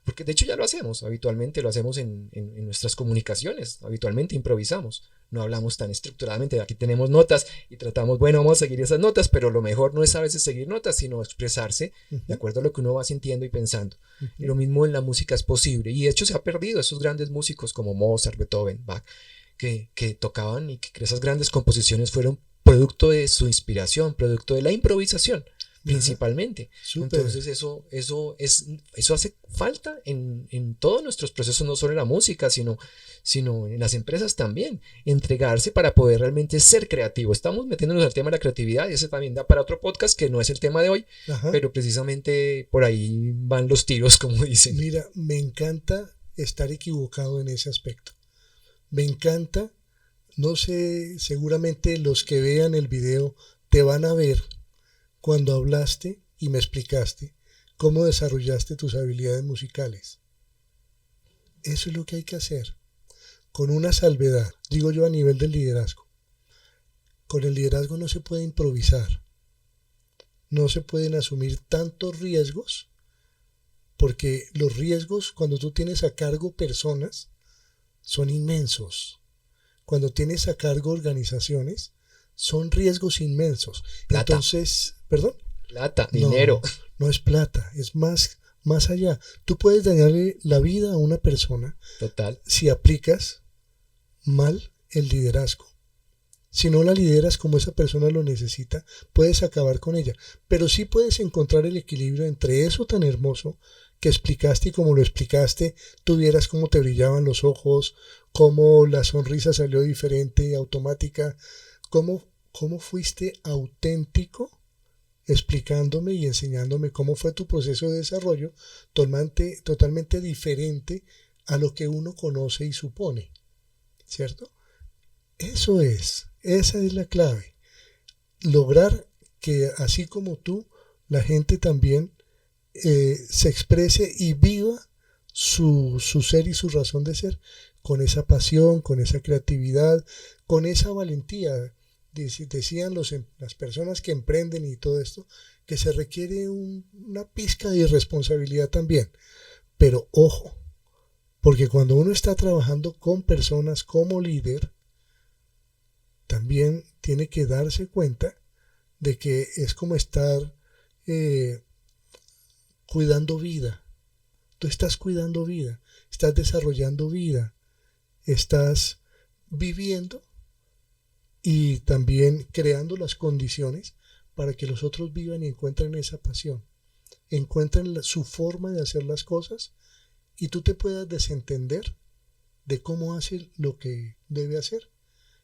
Porque de hecho ya lo hacemos, habitualmente lo hacemos en nuestras comunicaciones, habitualmente improvisamos, no hablamos tan estructuradamente, aquí tenemos notas y tratamos, bueno, vamos a seguir esas notas, pero lo mejor no es a veces seguir notas, sino expresarse de Ujú, acuerdo a lo que uno va sintiendo y pensando. Y ujú. lo mismo en la música es posible, y de hecho se ha perdido esos grandes músicos como Mozart, Beethoven, Bach, que tocaban y que esas grandes composiciones fueron producto de su inspiración, producto de la improvisación Ajá, principalmente. súper. Entonces eso hace falta en todos nuestros procesos, no solo en la música, sino en las empresas también. Entregarse para poder realmente ser creativo. Estamos metiéndonos al tema de la creatividad y ese también da para otro podcast que no es el tema de hoy, Ajá. pero precisamente por ahí van los tiros, como dicen. Mira, me encanta estar equivocado en ese aspecto. Me encanta, no sé, seguramente los que vean el video te van a ver cuando hablaste y me explicaste cómo desarrollaste tus habilidades musicales. Eso es lo que hay que hacer, con una salvedad, digo yo a nivel del liderazgo. Con el liderazgo no se puede improvisar, no se pueden asumir tantos riesgos, porque los riesgos cuando tú tienes a cargo personas son inmensos. Cuando tienes a cargo organizaciones, son riesgos inmensos. Plata, Entonces, ¿perdón? plata, dinero. No, no es plata, es más allá. Tú puedes dañarle la vida a una persona Total. si aplicas mal el liderazgo. Si no la lideras como esa persona lo necesita, puedes acabar con ella. Pero sí puedes encontrar el equilibrio entre eso tan hermoso que explicaste y como lo explicaste, tú vieras cómo te brillaban los ojos, cómo la sonrisa salió diferente, automática, cómo fuiste auténtico explicándome y enseñándome cómo fue tu proceso de desarrollo totalmente diferente a lo que uno conoce y supone, ¿cierto? Esa es la clave. Lograr que así como tú, la gente también se exprese y viva su ser y su razón de ser con esa pasión, con esa creatividad, con esa valentía. Decían las personas que emprenden y todo esto, que se requiere una pizca de irresponsabilidad también. Pero ojo, Porque cuando uno está trabajando con personas como líder, también tiene que darse cuenta de que es como estar eh, cuidando vida. Tú estás cuidando vida, estás desarrollando vida, estás viviendo y también creando las condiciones para que los otros vivan y encuentren esa pasión, encuentren su forma de hacer las cosas y tú te puedas desentender de cómo hace lo que debe hacer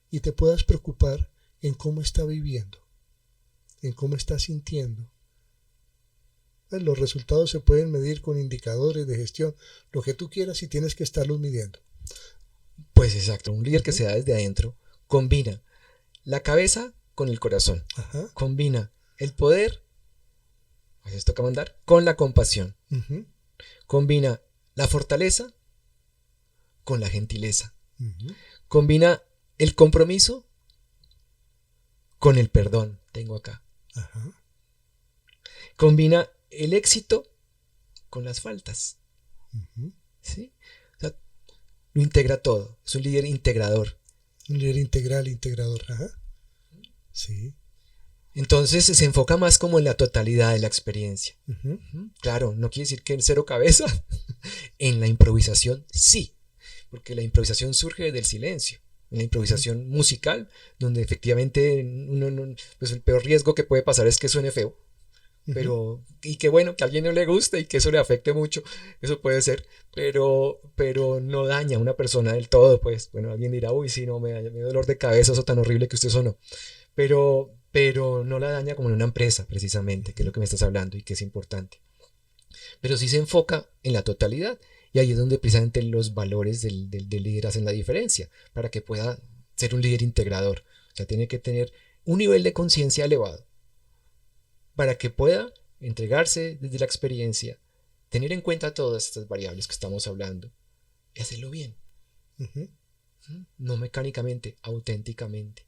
y te puedas preocupar en cómo está viviendo, en cómo está sintiendo. Pues los resultados se pueden medir con indicadores de gestión, lo que tú quieras y tienes que estarlos midiendo. Pues exacto, un líder que se da desde adentro combina la cabeza con el corazón, Ajá. combina el poder, a veces toca mandar, con la compasión, Uh-huh. combina la fortaleza con la gentileza, Uh-huh. combina el compromiso con el perdón, tengo acá, Ajá. combina el éxito con las faltas, Uh-huh. ¿sí? O sea, lo integra todo, es un líder integrador. Un líder integral, integrador. Ajá. Sí. Entonces se enfoca más como en la totalidad de la experiencia. Uh-huh. Claro, no quiere decir que en cero cabeza. En la improvisación sí, porque la improvisación surge del silencio. En la improvisación musical, donde efectivamente pues el peor riesgo que puede pasar es que suene feo. Pero, y qué bueno que a alguien no le guste y que eso le afecte mucho, eso puede ser, pero no daña a una persona del todo, pues, bueno, alguien dirá, uy, sí, no, me da dolor de cabeza, eso tan horrible que usted sonó, pero no la daña como en una empresa, precisamente, que es lo que me estás hablando y que es importante. Pero sí se enfoca en la totalidad, y ahí es donde precisamente los valores del líder hacen la diferencia, para que pueda ser un líder integrador, o sea, tiene que tener un nivel de conciencia elevado, para que pueda entregarse desde la experiencia, tener en cuenta todas estas variables que estamos hablando y hacerlo bien. Uh-huh. No mecánicamente, auténticamente,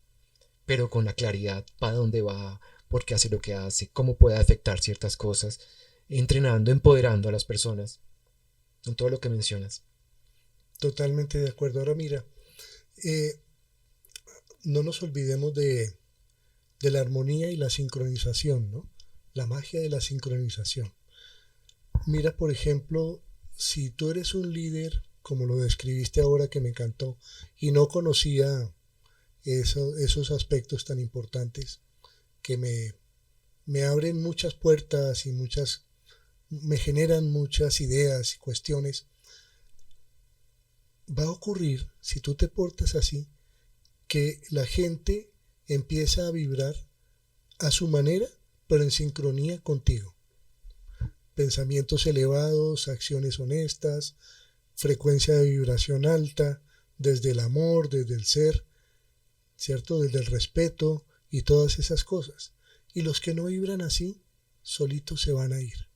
pero con la claridad para dónde va, por qué hace lo que hace, cómo puede afectar ciertas cosas, entrenando, empoderando a las personas, con todo lo que mencionas. Totalmente de acuerdo. Ahora mira, eh, no nos olvidemos de la armonía y la sincronización, ¿no? La magia de la sincronización. Mira, por ejemplo, si tú eres un líder, como lo describiste ahora que me encantó, y no conocía esos aspectos tan importantes que me abren muchas puertas y me generan muchas ideas y cuestiones, va a ocurrir, si tú te portas así, que la gente empieza a vibrar a su manera, pero en sincronía contigo. Pensamientos elevados, acciones honestas, frecuencia de vibración alta, desde el amor, desde el ser, ¿cierto? Desde el respeto y todas esas cosas. Y los que no vibran así, solitos se van a ir.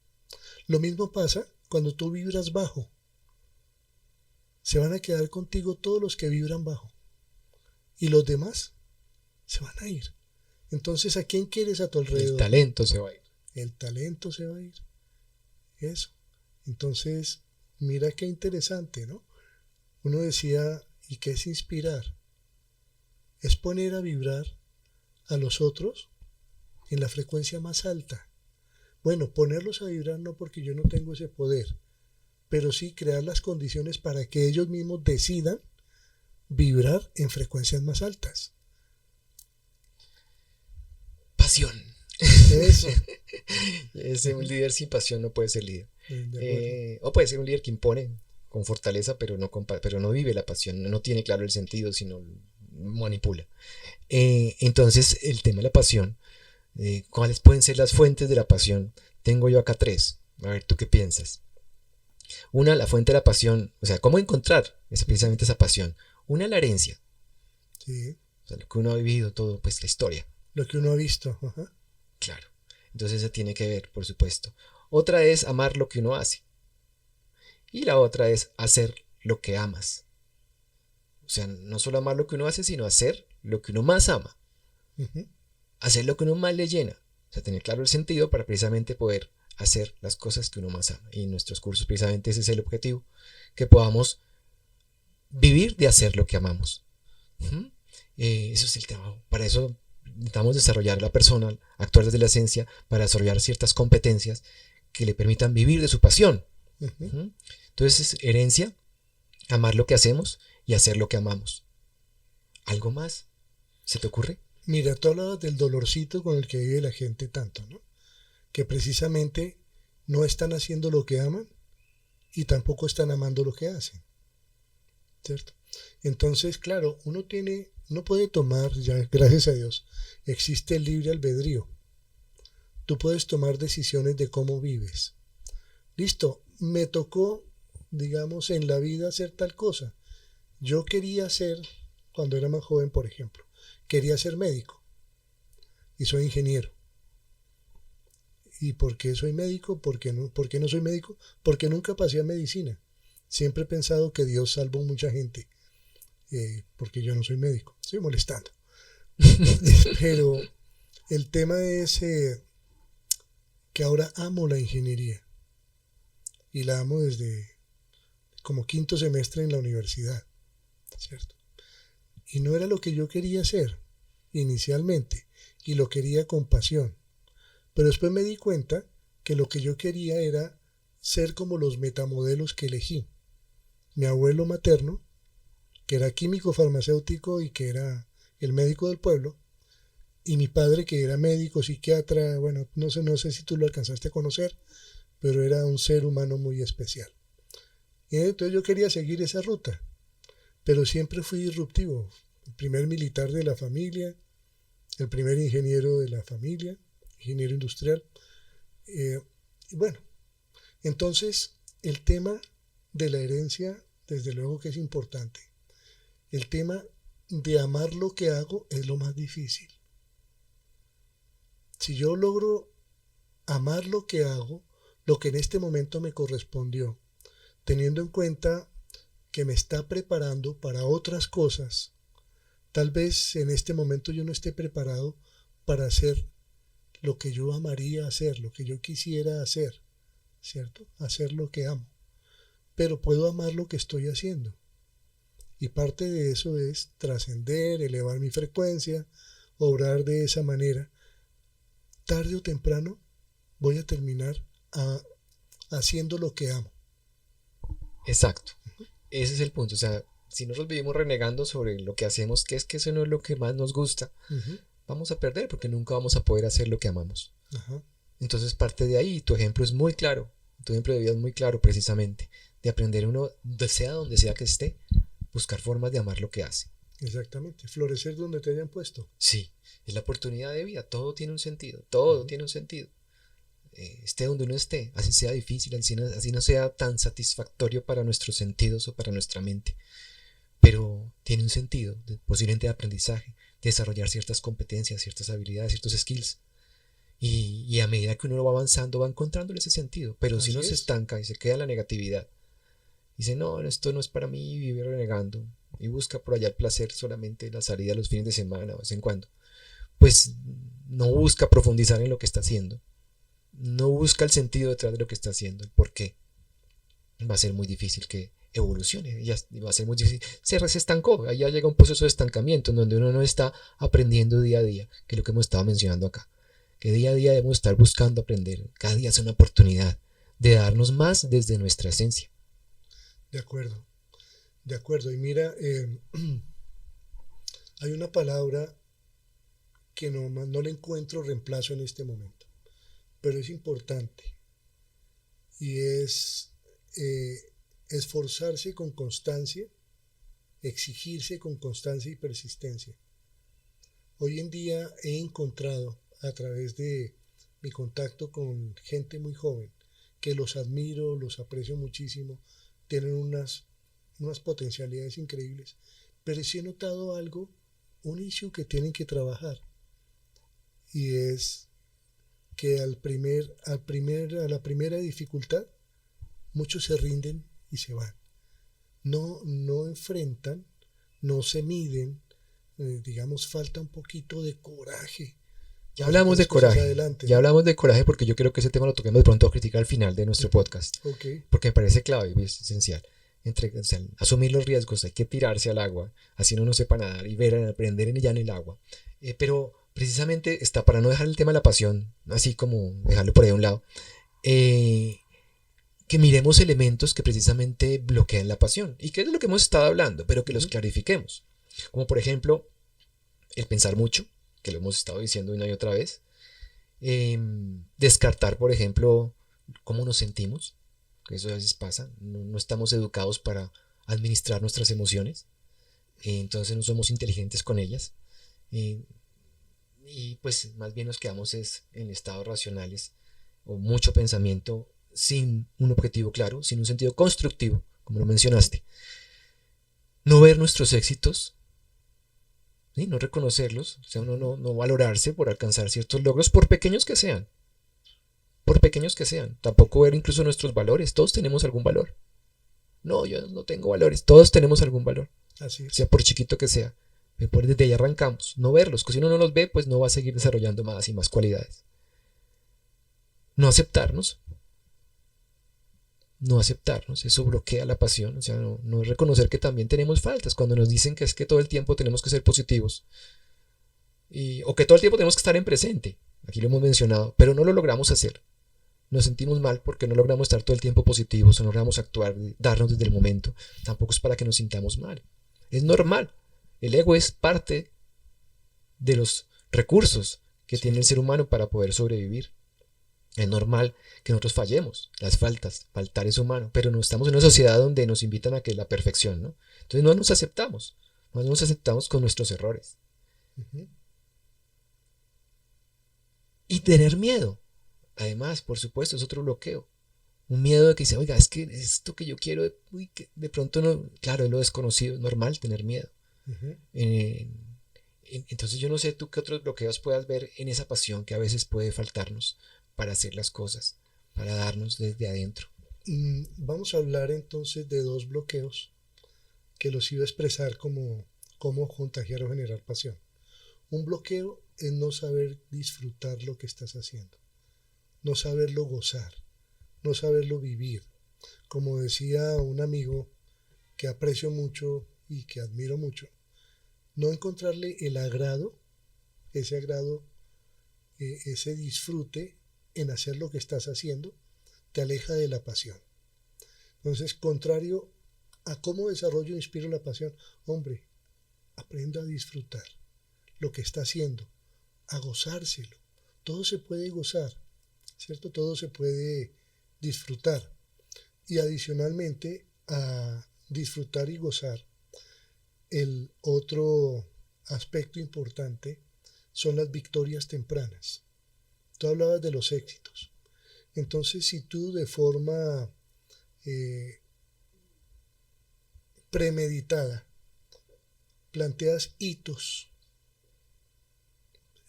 Lo mismo pasa cuando tú vibras bajo. Se van a quedar contigo todos los que vibran bajo. Y los demás se van a ir. Entonces, ¿a quién quieres a tu alrededor? El talento se va a ir. El talento se va a ir. Eso. Entonces, mira qué interesante, ¿no? Uno decía, ¿y qué es inspirar? Es poner a vibrar a los otros en la frecuencia más alta. Bueno, ponerlos a vibrar no porque yo no tengo ese poder, pero sí crear las condiciones para que ellos mismos decidan vibrar en frecuencias más altas. Pasión. Eso. Un líder sin pasión no puede ser líder. O puede ser un líder que impone con fortaleza, pero no vive la pasión, no tiene claro el sentido, sino manipula. Entonces, el tema de la pasión, ¿cuáles pueden ser las fuentes de la pasión? Tengo yo acá 3. A ver, ¿tú qué piensas? Una, la fuente de la pasión, o sea, ¿cómo encontrar precisamente esa pasión? Una, la herencia. Sí. O sea, lo que uno ha vivido, todo, pues la historia. Lo que uno ha visto. Ajá. Claro. Entonces se tiene que ver, por supuesto. Otra es amar lo que uno hace. Y la otra es hacer lo que amas. O sea, no solo amar lo que uno hace, sino hacer lo que uno más ama. Uh-huh. Hacer lo que uno más le llena. O sea, tener claro el sentido para precisamente poder hacer las cosas que uno más ama. Y en nuestros cursos precisamente ese es el objetivo, que podamos vivir de hacer lo que amamos. ¿Mm? Eso es el tema. Para eso necesitamos desarrollar la persona, actuar desde la esencia, para desarrollar ciertas competencias que le permitan vivir de su pasión. Ujú. Entonces, herencia, amar lo que hacemos y hacer lo que amamos. ¿Algo más se te ocurre? Mira, tú hablabas del dolorcito con el que vive la gente tanto, ¿no? Que precisamente no están haciendo lo que aman y tampoco están amando lo que hacen, ¿cierto? Entonces, claro, uno puede tomar, ya gracias a Dios, existe el libre albedrío. Tú puedes tomar decisiones de cómo vives. Listo, me tocó, digamos, en la vida hacer tal cosa. Yo quería ser, cuando era más joven, por ejemplo, quería ser médico y soy ingeniero. ¿Y por qué soy médico? ¿Por qué no soy médico? Porque nunca pasé a medicina. Siempre he pensado que Dios salvó mucha gente, porque yo no soy médico. Estoy molestando. Pero el tema es que ahora amo la ingeniería y la amo desde como quinto semestre en la universidad, ¿cierto? Y no era lo que yo quería hacer inicialmente y lo quería con pasión. Pero después me di cuenta que lo que yo quería era ser como los metamodelos que elegí. Mi abuelo materno, que era químico farmacéutico y que era el médico del pueblo, y mi padre, que era médico, psiquiatra, bueno, no sé si tú lo alcanzaste a conocer, pero era un ser humano muy especial. Y entonces yo quería seguir esa ruta, pero siempre fui disruptivo. El primer militar de la familia, el primer ingeniero de la familia, ingeniero industrial. Y bueno, entonces el tema de la herencia, desde luego que es importante. El tema de amar lo que hago es lo más difícil. Si yo logro amar lo que hago, lo que en este momento me correspondió, teniendo en cuenta que me está preparando para otras cosas, tal vez en este momento yo no esté preparado para hacer lo que yo amaría hacer, lo que yo quisiera hacer, ¿cierto? Hacer lo que amo. Pero puedo amar lo que estoy haciendo. Y parte de eso es trascender, elevar mi frecuencia, obrar de esa manera. Tarde o temprano voy a terminar haciendo lo que amo. Exacto. Ese es el punto. O sea, si nosotros vivimos renegando sobre lo que hacemos, que es que eso no es lo que más nos gusta, Uh-huh. vamos a perder porque nunca vamos a poder hacer lo que amamos. Ajá. Entonces parte de ahí, tu ejemplo es muy claro, tu ejemplo de vida es muy claro precisamente, de aprender uno, sea donde sea que esté, buscar formas de amar lo que hace. Exactamente. Florecer donde te hayan puesto. Sí, es la oportunidad de vida, todo tiene un sentido, todo Uh-huh. tiene un sentido. Esté donde uno esté, así sea difícil, así no sea tan satisfactorio para nuestros sentidos o para nuestra mente, pero tiene un sentido, posiblemente de aprendizaje, de desarrollar ciertas competencias, ciertas habilidades, ciertos skills. Y a medida que uno lo va avanzando, va encontrándole ese sentido. Pero si Así uno se es. estanca y se queda en la negatividad, dice, no, esto no es para mí, y vive renegando, y busca por allá el placer solamente la salida los fines de semana, de vez en cuando, pues no busca profundizar en lo que está haciendo. No busca el sentido detrás de lo que está haciendo, el por qué. Va a ser muy difícil que evolucione, ya va a ser muy difícil. Se estancó, allá llega un proceso de estancamiento en donde uno no está aprendiendo día a día, que es lo que hemos estado mencionando acá. Que día a día debemos estar buscando aprender, cada día es una oportunidad de darnos más desde nuestra esencia. De acuerdo. De acuerdo. Y mira, hay una palabra que no le encuentro reemplazo en este momento, pero es importante y es eh, esforzarse con constancia, exigirse con constancia y persistencia. Hoy en día he encontrado a través de mi contacto con gente muy joven, que los admiro, los aprecio muchísimo, tienen unas potencialidades increíbles, pero sí he notado algo, un issue que tienen que trabajar, y es que a la primera dificultad muchos se rinden y se van. No enfrentan, no se miden, digamos, falta un poquito de coraje Ya hacer hablamos de las cosas coraje, adelante, ya ¿no? hablamos de coraje porque yo creo que ese tema lo toquemos de pronto a criticar al final de nuestro podcast, Ok, porque me parece clave y es esencial. O sea, asumir los riesgos, hay que tirarse al agua, así uno no sepa nadar y ver, aprender en ya en el agua. Pero precisamente está para no dejar el tema de la pasión, así como dejarlo por ahí a un lado, eh, que miremos elementos que precisamente bloquean la pasión y que es de lo que hemos estado hablando, pero que los ujú, clarifiquemos. Como por ejemplo, el pensar mucho, que lo hemos estado diciendo una y otra vez. Descartar, por ejemplo, cómo nos sentimos, que eso a veces pasa. No estamos educados para administrar nuestras emociones, entonces no somos inteligentes con ellas. Eh, y pues más bien nos quedamos es en estados racionales o mucho pensamiento sin un objetivo claro, sin un sentido constructivo, como lo mencionaste. No ver nuestros éxitos, ¿sí? No reconocerlos, o sea, uno ujú. no valorarse por alcanzar ciertos logros, por pequeños que sean, por pequeños que sean. Tampoco ver incluso nuestros valores, todos tenemos algún valor. No, yo no tengo valores, todos tenemos algún valor, Así sea es. por chiquito que sea. Pues desde ahí arrancamos, no verlos, porque si uno no los ve, pues no va a seguir desarrollando más y más cualidades. No aceptarnos, no aceptarnos, eso bloquea la pasión, o sea, no es reconocer que también tenemos faltas, cuando nos dicen que es que todo el tiempo tenemos que ser positivos, o que todo el tiempo tenemos que estar en presente, aquí lo hemos mencionado, pero no lo logramos hacer. Nos sentimos mal porque no logramos estar todo el tiempo positivos, no logramos actuar, darnos desde el momento. Tampoco es para que nos sintamos mal. Es normal. El ego es parte de los recursos que tiene el Sí. ser humano para poder sobrevivir. Es normal que nosotros fallemos, las faltas, faltar es humano, pero no estamos en una sociedad donde nos invitan a que la perfección, ¿no? Entonces no nos aceptamos con nuestros errores. Ujú. Y tener miedo, además, por supuesto, es otro bloqueo. Un miedo de que dice, oiga, es que esto que yo quiero, uy, que de pronto no, claro, es lo desconocido, es normal tener miedo. Ujú. Eh, entonces yo no sé tú qué otros bloqueos puedas ver en esa pasión que a veces puede faltarnos para hacer las cosas, para darnos desde adentro. Vamos a hablar entonces de dos bloqueos que los iba a expresar como cómo contagiar o generar pasión. Un bloqueo es no saber disfrutar lo que estás haciendo, no saberlo gozar, no saberlo vivir. Como decía un amigo que aprecio mucho y que admiro mucho, no encontrarle el agrado, ese disfrute en hacer lo que estás haciendo, te aleja de la pasión. Entonces, contrario a cómo desarrollo e inspiro la pasión, hombre, aprenda a disfrutar lo que está haciendo, a gozárselo. Todo se puede gozar, ¿cierto? Todo se puede disfrutar. Y adicionalmente a disfrutar y gozar, el otro aspecto importante son las victorias tempranas. Tú hablabas de los éxitos. Entonces, si tú de forma eh, premeditada planteas hitos,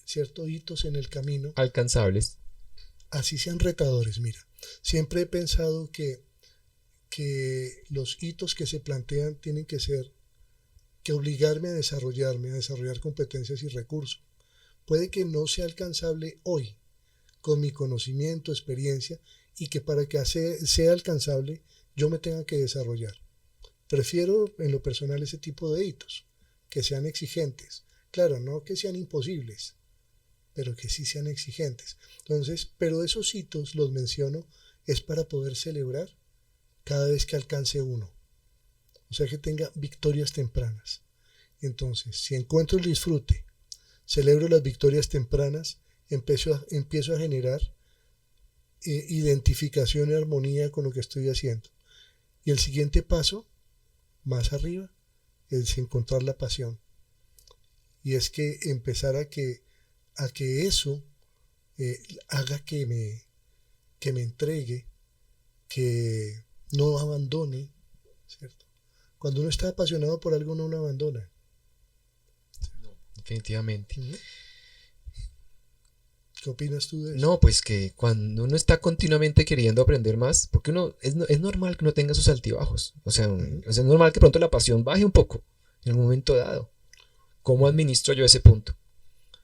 ¿cierto? Hitos en el camino, Alcanzables. así sean retadores. Mira, siempre he pensado que los hitos que se plantean tienen que ser que obligarme a desarrollar competencias y recursos. Puede que no sea alcanzable hoy con mi conocimiento, experiencia, y que para que sea alcanzable yo me tenga que desarrollar. Prefiero en lo personal ese tipo de hitos, que sean exigentes. Claro, no que sean imposibles, pero que sí sean exigentes. Entonces, pero esos hitos los menciono es para poder celebrar cada vez que alcance uno. O sea, que tenga victorias tempranas. Entonces, si encuentro el disfrute, celebro las victorias tempranas, empiezo a generar identificación y armonía con lo que estoy haciendo. Y el siguiente paso, más arriba, es encontrar la pasión. Y es que empezar a que eso haga que me entregue, que no abandone, ¿cierto? Cuando uno está apasionado por algo, no lo abandona. No, definitivamente. ¿Mm? ¿Qué opinas tú de eso? No, pues que cuando uno está continuamente queriendo aprender más, porque es normal que uno tenga sus altibajos. Ujú, O sea, es normal que pronto la pasión baje un poco en un momento dado. ¿Cómo ujú, administro yo ese punto?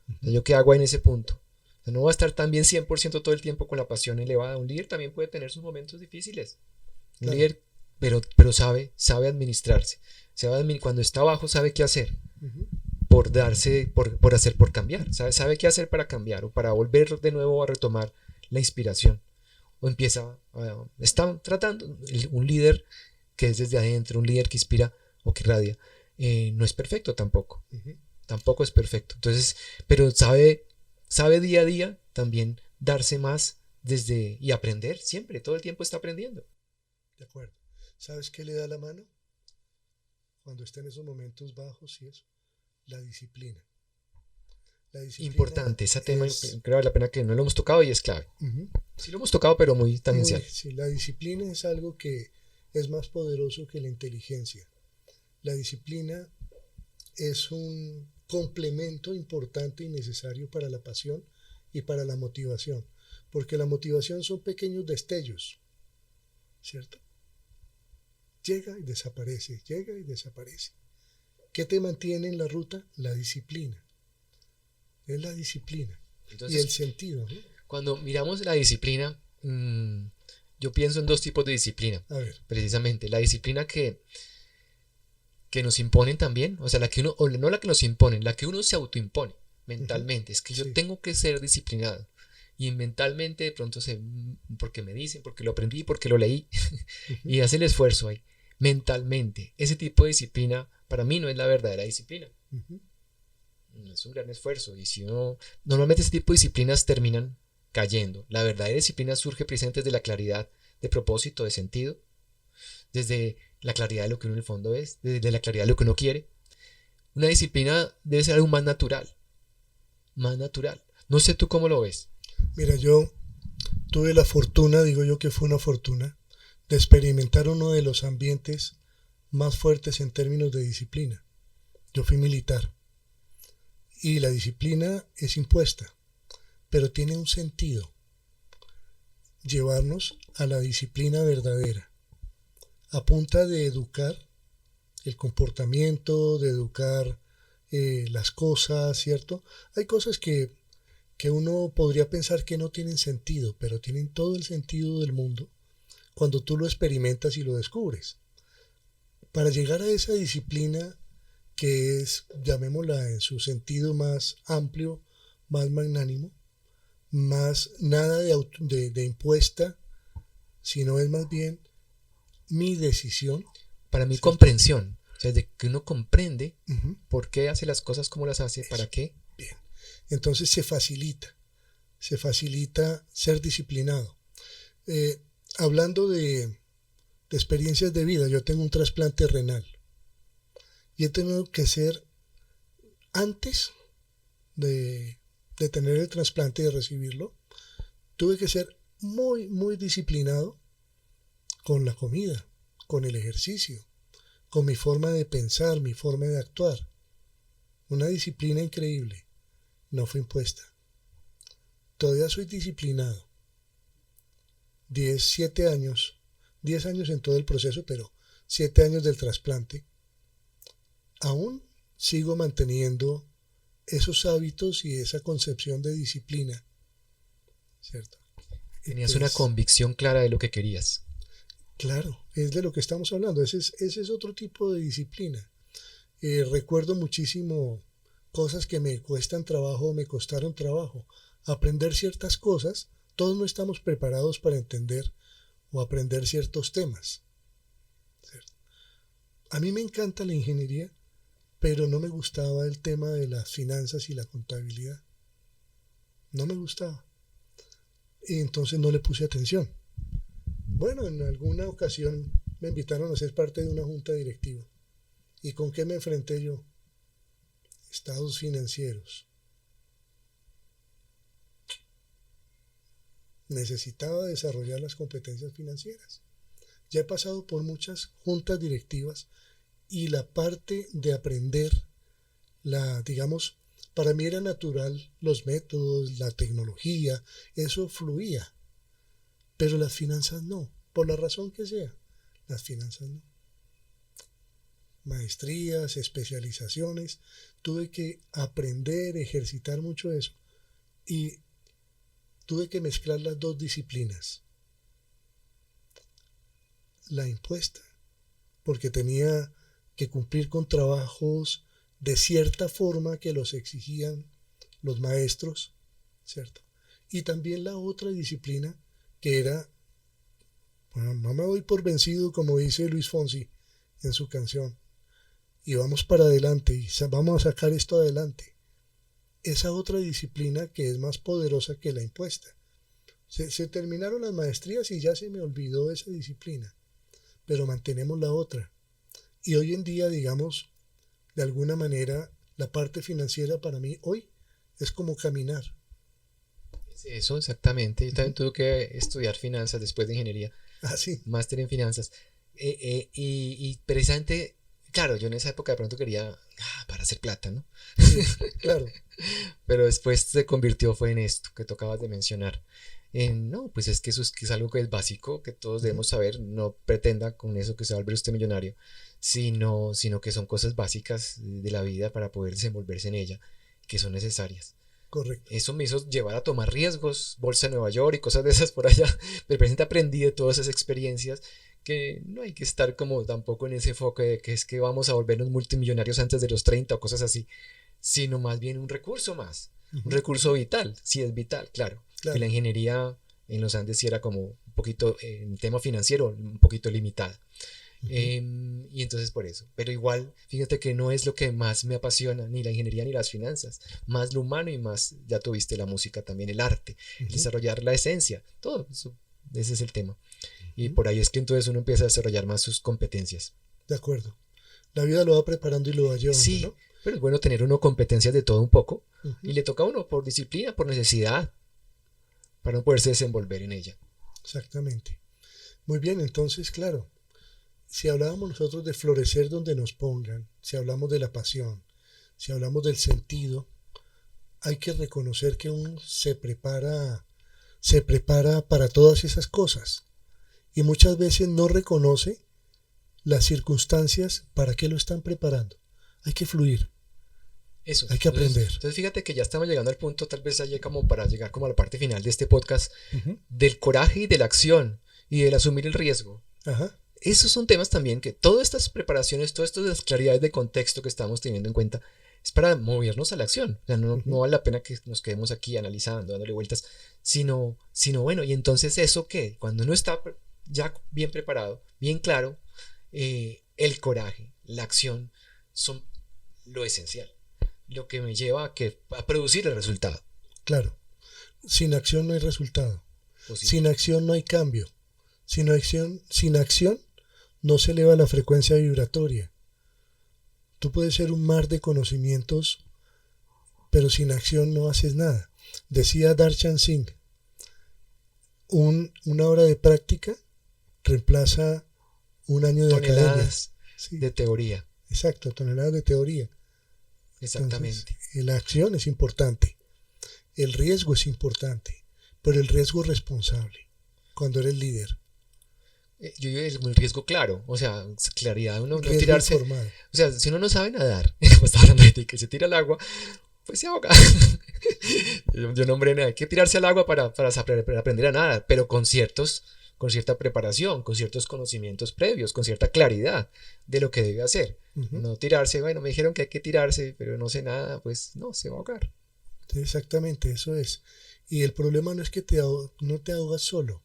ujú. ¿Yo qué hago en ese punto? No va a estar también 100% todo el tiempo con la pasión elevada. Un líder también puede tener sus momentos difíciles. Un Claro. líder, pero sabe administrarse. Cuando está abajo sabe qué hacer Ujú. por cambiar. Sabe qué hacer para cambiar o para volver de nuevo a retomar la inspiración. O está tratando, un líder que es desde adentro, un líder que inspira o que irradia, no es perfecto tampoco. Ujú. Tampoco es perfecto. Entonces, pero sabe día a día también darse más y aprender siempre, todo el tiempo está aprendiendo. De acuerdo. ¿Sabes qué le da la mano? Cuando está en esos momentos bajos y eso, la disciplina. La disciplina Importante, ese tema es creo que vale la pena que no lo hemos tocado y es clave. ujú, Sí lo hemos tocado, pero muy muy, tangencial. sí, la disciplina es algo que es más poderoso que la inteligencia. La disciplina es un complemento importante y necesario para la pasión y para la motivación, porque la motivación son pequeños destellos, ¿cierto? Llega y desaparece, llega y desaparece. ¿Qué te mantiene en la ruta? La disciplina. Es la disciplina y el Entonces, sentido, ¿no? cuando miramos la disciplina, yo pienso en dos tipos de disciplina, A ver. precisamente. La disciplina que nos imponen también, o sea, o no la que nos imponen, la que uno se autoimpone Uh-huh, mentalmente. Es que yo sí. tengo que ser disciplinado. Y mentalmente de pronto porque me dicen, porque lo aprendí, porque lo leí, Uh-huh, y hace el esfuerzo ahí. Mentalmente, ese tipo de disciplina para mí no es la verdadera disciplina. uh-huh. Es un gran esfuerzo. Y si uno, normalmente ese tipo de disciplinas terminan cayendo. La verdadera disciplina surge precisamente desde la claridad de propósito, de sentido, desde la claridad de lo que uno en el fondo es, desde la claridad de lo que uno quiere. Una disciplina debe ser algo más natural, más natural. No sé tú cómo lo ves. Mira, yo tuve la fortuna, digo yo que fue una fortuna, de experimentar uno de los ambientes más fuertes en términos de disciplina. Yo fui militar y la disciplina es impuesta, pero tiene un sentido, llevarnos a la disciplina verdadera, a punta de educar el comportamiento, de educar las cosas, ¿cierto? Hay cosas que uno podría pensar que no tienen sentido, pero tienen todo el sentido del mundo cuando tú lo experimentas y lo descubres. Para llegar a esa disciplina que es, llamémosla en su sentido más amplio, más magnánimo, más nada de impuesta, sino es más bien mi decisión, Para mí, ¿cierto? comprensión. O sea, de que uno comprende Uh-huh, por qué hace las cosas como las hace, para eso, qué. bien. Entonces se facilita ser disciplinado. Eh, hablando de experiencias de vida, yo tengo un trasplante renal y he tenido que ser antes de, de tener el trasplante y de recibirlo, tuve que ser muy, muy disciplinado con la comida, con el ejercicio, con mi forma de pensar, mi forma de actuar. Una disciplina increíble, no fue impuesta. Todavía soy disciplinado. 7 años, 10 años en todo el proceso, pero 7 años del trasplante. Aún sigo manteniendo esos hábitos y esa concepción de disciplina, ¿cierto? Tenías una Es, convicción clara de lo que querías. claro, es de lo que estamos hablando. Ese es otro tipo de disciplina. Recuerdo muchísimo cosas que me cuestan trabajo, me costaron trabajo. Aprender ciertas cosas, todos no estamos preparados para entender o aprender ciertos temas, ¿cierto? A mí me encanta la ingeniería, pero no me gustaba el tema de las finanzas y la contabilidad. No me gustaba. Y entonces no le puse atención. Bueno, en alguna ocasión me invitaron a ser parte de una junta directiva. ¿Y con qué me enfrenté yo? Estados financieros. Necesitaba desarrollar las competencias financieras. Ya he pasado por muchas juntas directivas y la parte de aprender, digamos, para mí era natural los métodos, la tecnología, eso fluía, pero las finanzas no, por la razón que sea, las finanzas no. Maestrías, especializaciones, tuve que aprender, ejercitar mucho eso y tuve que mezclar las dos disciplinas. La impuesta, porque tenía que cumplir con trabajos de cierta forma que los exigían los maestros, ¿cierto? Y también la otra disciplina que era, bueno, no me doy por vencido, como dice Luis Fonsi en su canción, y vamos para adelante y vamos a sacar esto adelante. Esa otra disciplina que es más poderosa que la impuesta. Se terminaron las maestrías y ya se me olvidó esa disciplina, pero mantenemos la otra. Y hoy en día, digamos, de alguna manera, la parte financiera para mí hoy es como caminar. Eso, exactamente. Yo también tuve que estudiar finanzas después de ingeniería, Sí. máster en finanzas. Y precisamente, claro, yo en esa época de pronto quería para hacer plata, ¿no? Sí, claro. Pero después se convirtió fue en esto que tocabas de mencionar. No, pues es que eso es algo que es básico, que todos debemos saber. No pretenda con eso que se va a volver usted millonario, sino que son cosas básicas de la vida para poder desenvolverse en ella, que son necesarias. Correcto. Eso me hizo llevar a tomar riesgos, bolsa de Nueva York y cosas de esas por allá. De repente aprendí de todas esas experiencias que no hay que estar como tampoco en ese enfoque de que es que vamos a volvernos multimillonarios antes de los 30 o cosas así, sino más bien un recurso más, un recurso vital, sí es vital, claro. Claro. Que la ingeniería en los Andes sí era como un poquito, en tema financiero, un poquito limitada. Y entonces por eso, pero igual fíjate que no es lo que más me apasiona, ni la ingeniería ni las finanzas, más lo humano y más, ya tuviste la música también, el arte, desarrollar la esencia, todo eso, ese es el tema. Y por ahí es que entonces uno empieza a desarrollar más sus competencias. De acuerdo. La vida lo va preparando y lo va llevando, Sí, ¿no? pero es bueno tener uno competencias de todo un poco y le toca a uno por disciplina, por necesidad, para no poderse desenvolver en ella. Exactamente. Muy bien, entonces, claro, si hablábamos nosotros de florecer donde nos pongan, si hablamos de la pasión, si hablamos del sentido, hay que reconocer que uno se prepara para todas esas cosas y muchas veces no reconoce las circunstancias para qué lo están preparando. Hay que fluir. Eso. Hay que aprender. Entonces fíjate que ya estamos llegando al punto, tal vez allí como para llegar como a la parte final de este podcast, del coraje y de la acción y del asumir el riesgo. Ajá. Esos son temas también que todas estas preparaciones, todas estas claridades de contexto que estamos teniendo en cuenta, es para movernos a la acción. O sea, no vale la pena que nos quedemos aquí analizando, dándole vueltas, sino bueno, y entonces eso que cuando uno está ya bien preparado, bien claro, el coraje, la acción son lo esencial, lo que me lleva a producir el resultado. Claro. Sin acción no hay resultado. Posible. Sin acción no hay cambio. Sin acción no se eleva la frecuencia vibratoria. Tú puedes ser un mar de conocimientos, pero sin acción no haces nada. Decía Darshan Singh, una hora de práctica reemplaza un año de toneladas academia. de teoría. Exacto, toneladas de teoría. Exactamente. Entonces, la acción es importante, el riesgo es importante, pero el riesgo responsable, cuando eres líder. Yo digo el riesgo claro, o sea, claridad, uno no tirarse. Informado. O sea, si uno no sabe nadar, como estaba hablando de ti, que se tira al agua, pues se ahoga. yo nombré nada, hay que tirarse al agua para aprender a nadar, pero con cierta preparación, con ciertos conocimientos previos, con cierta claridad de lo que debe hacer. No tirarse, bueno, me dijeron que hay que tirarse, pero no sé nada, pues no, se va a ahogar. Exactamente, eso es. Y el problema no es que no te ahogas solo.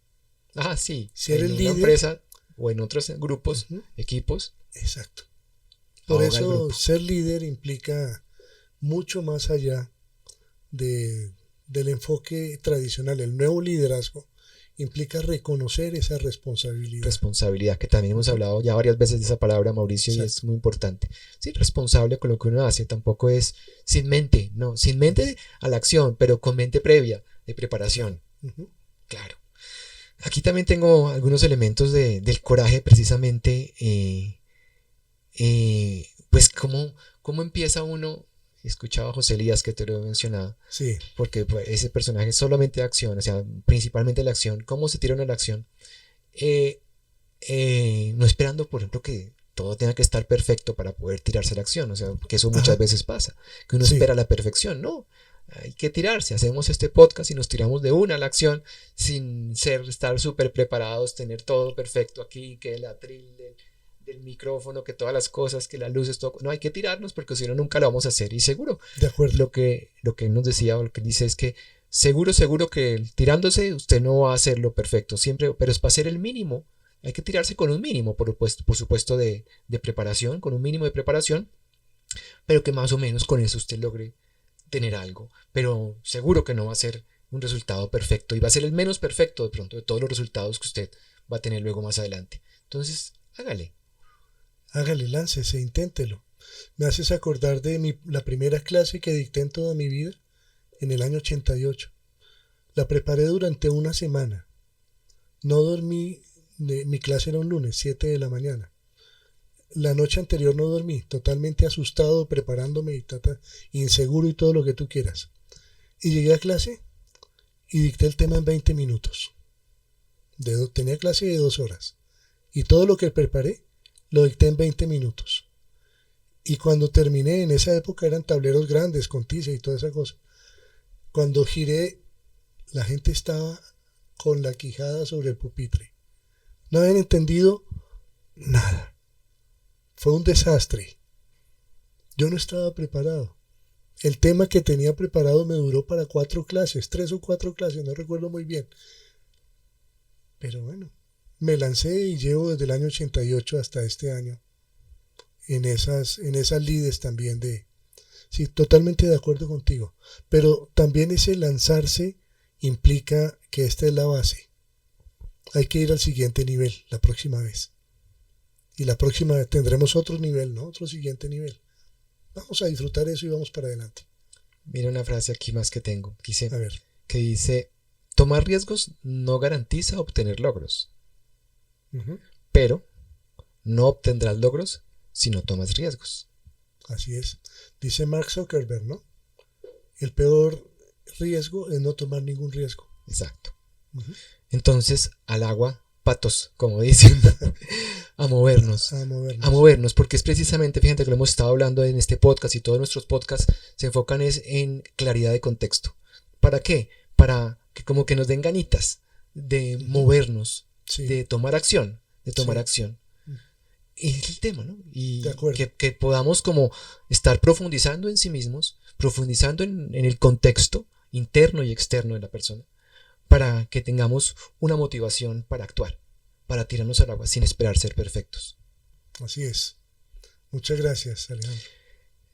Sí. Si eres en líder, una empresa o en otros grupos, equipos. Exacto. Por eso ser líder implica mucho más allá del enfoque tradicional. El nuevo liderazgo implica reconocer esa responsabilidad. Responsabilidad, que también hemos hablado ya varias veces de esa palabra, Mauricio, Exacto. Y es muy importante. Sí, responsable con lo que uno hace, tampoco es sin mente, no, sin mente a la acción, pero con mente previa de preparación. Claro. Aquí también tengo algunos elementos del coraje, precisamente, pues cómo empieza uno. Escuchaba a José Elías que te lo he mencionado, sí. Porque pues, ese personaje es solamente de acción, o sea, principalmente la acción, cómo se tira uno a la acción, no esperando, por ejemplo, que todo tenga que estar perfecto para poder tirarse a la acción, o sea, que eso muchas veces pasa, que uno espera la perfección, no, hay que tirarse. Hacemos este podcast y nos tiramos de una a la acción sin estar súper preparados, tener todo perfecto aquí, que el atril del micrófono, que todas las cosas, que las luces, todo. No, hay que tirarnos porque si no nunca lo vamos a hacer. Y seguro, De acuerdo. lo que nos decía o lo que dice es que seguro que tirándose usted no va a hacerlo perfecto siempre, pero es para hacer el mínimo. Hay que tirarse con un mínimo, por supuesto, de preparación, con un mínimo de preparación, pero que más o menos con eso usted logre tener algo. Pero seguro que no va a ser un resultado perfecto y va a ser el menos perfecto de pronto de todos los resultados que usted va a tener luego más adelante. Entonces, hágale. Hágale, láncese, inténtelo. Me haces acordar de la primera clase que dicté en toda mi vida, en el año 88. La preparé durante una semana. No dormí, mi clase era un lunes, 7 de la mañana. La noche anterior no dormí, totalmente asustado, preparándome y inseguro y todo lo que tú quieras. Y llegué a clase y dicté el tema en 20 minutos. Tenía clase de 2 horas. Y todo lo que preparé lo dicté en 20 minutos. Y cuando terminé, en esa época eran tableros grandes con tiza y toda esa cosa. Cuando giré, la gente estaba con la quijada sobre el pupitre. No habían entendido nada. Fue un desastre. Yo no estaba preparado. El tema que tenía preparado me duró para 4 clases, 3 o 4 clases, no recuerdo muy bien. Pero bueno, me lancé y llevo desde el año 88 hasta este año en esas lides también de... Sí, totalmente de acuerdo contigo. Pero también ese lanzarse implica que esta es la base. Hay que ir al siguiente nivel la próxima vez. Y la próxima vez tendremos otro nivel, ¿no? Otro siguiente nivel. Vamos a disfrutar eso y vamos para adelante. Mira una frase aquí más que tengo. A ver. Que dice, tomar riesgos no garantiza obtener logros. Pero no obtendrás logros si no tomas riesgos. Así es. Dice Mark Zuckerberg, ¿no? El peor riesgo es no tomar ningún riesgo. Exacto. Entonces, al agua, patos, como dicen, a movernos. A movernos, porque es precisamente, fíjate que lo hemos estado hablando en este podcast y todos nuestros podcasts se enfocan en claridad de contexto. ¿Para qué? Para que como que nos den ganitas de movernos, de tomar acción, acción. Y es el tema, ¿no? Y que podamos como estar profundizando en sí mismos, profundizando en el contexto interno y externo de la persona, para que tengamos una motivación para actuar, para tirarnos al agua sin esperar ser perfectos. Así es. Muchas gracias, Alejandro.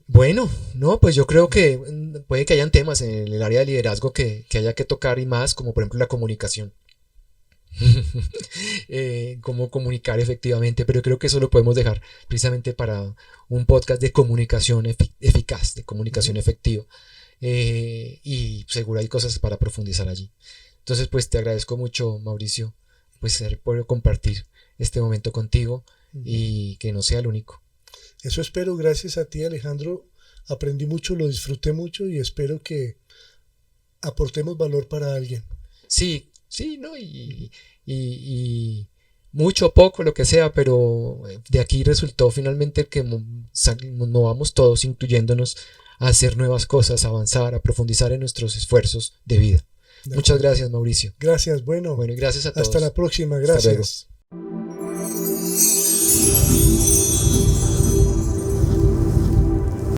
Bueno, no, pues yo creo que puede que hayan temas en el área de liderazgo que haya que tocar y más, como por ejemplo la comunicación. Cómo comunicar efectivamente, pero creo que eso lo podemos dejar precisamente para un podcast de comunicación eficaz, de comunicación efectiva, y seguro hay cosas para profundizar allí. Entonces pues te agradezco mucho, Mauricio, pues por compartir este momento contigo y que no sea el único. Eso espero, gracias a ti, Alejandro. Aprendí mucho, lo disfruté mucho y espero que aportemos valor para alguien. Sí, ¿no? Y mucho o poco, lo que sea, pero de aquí resultó finalmente que nos movamos todos, incluyéndonos, a hacer nuevas cosas, a avanzar, a profundizar en nuestros esfuerzos de vida. Muchas gracias, Mauricio. Gracias, bueno. Bueno, y gracias a todos. Hasta la próxima, gracias. Hasta luego.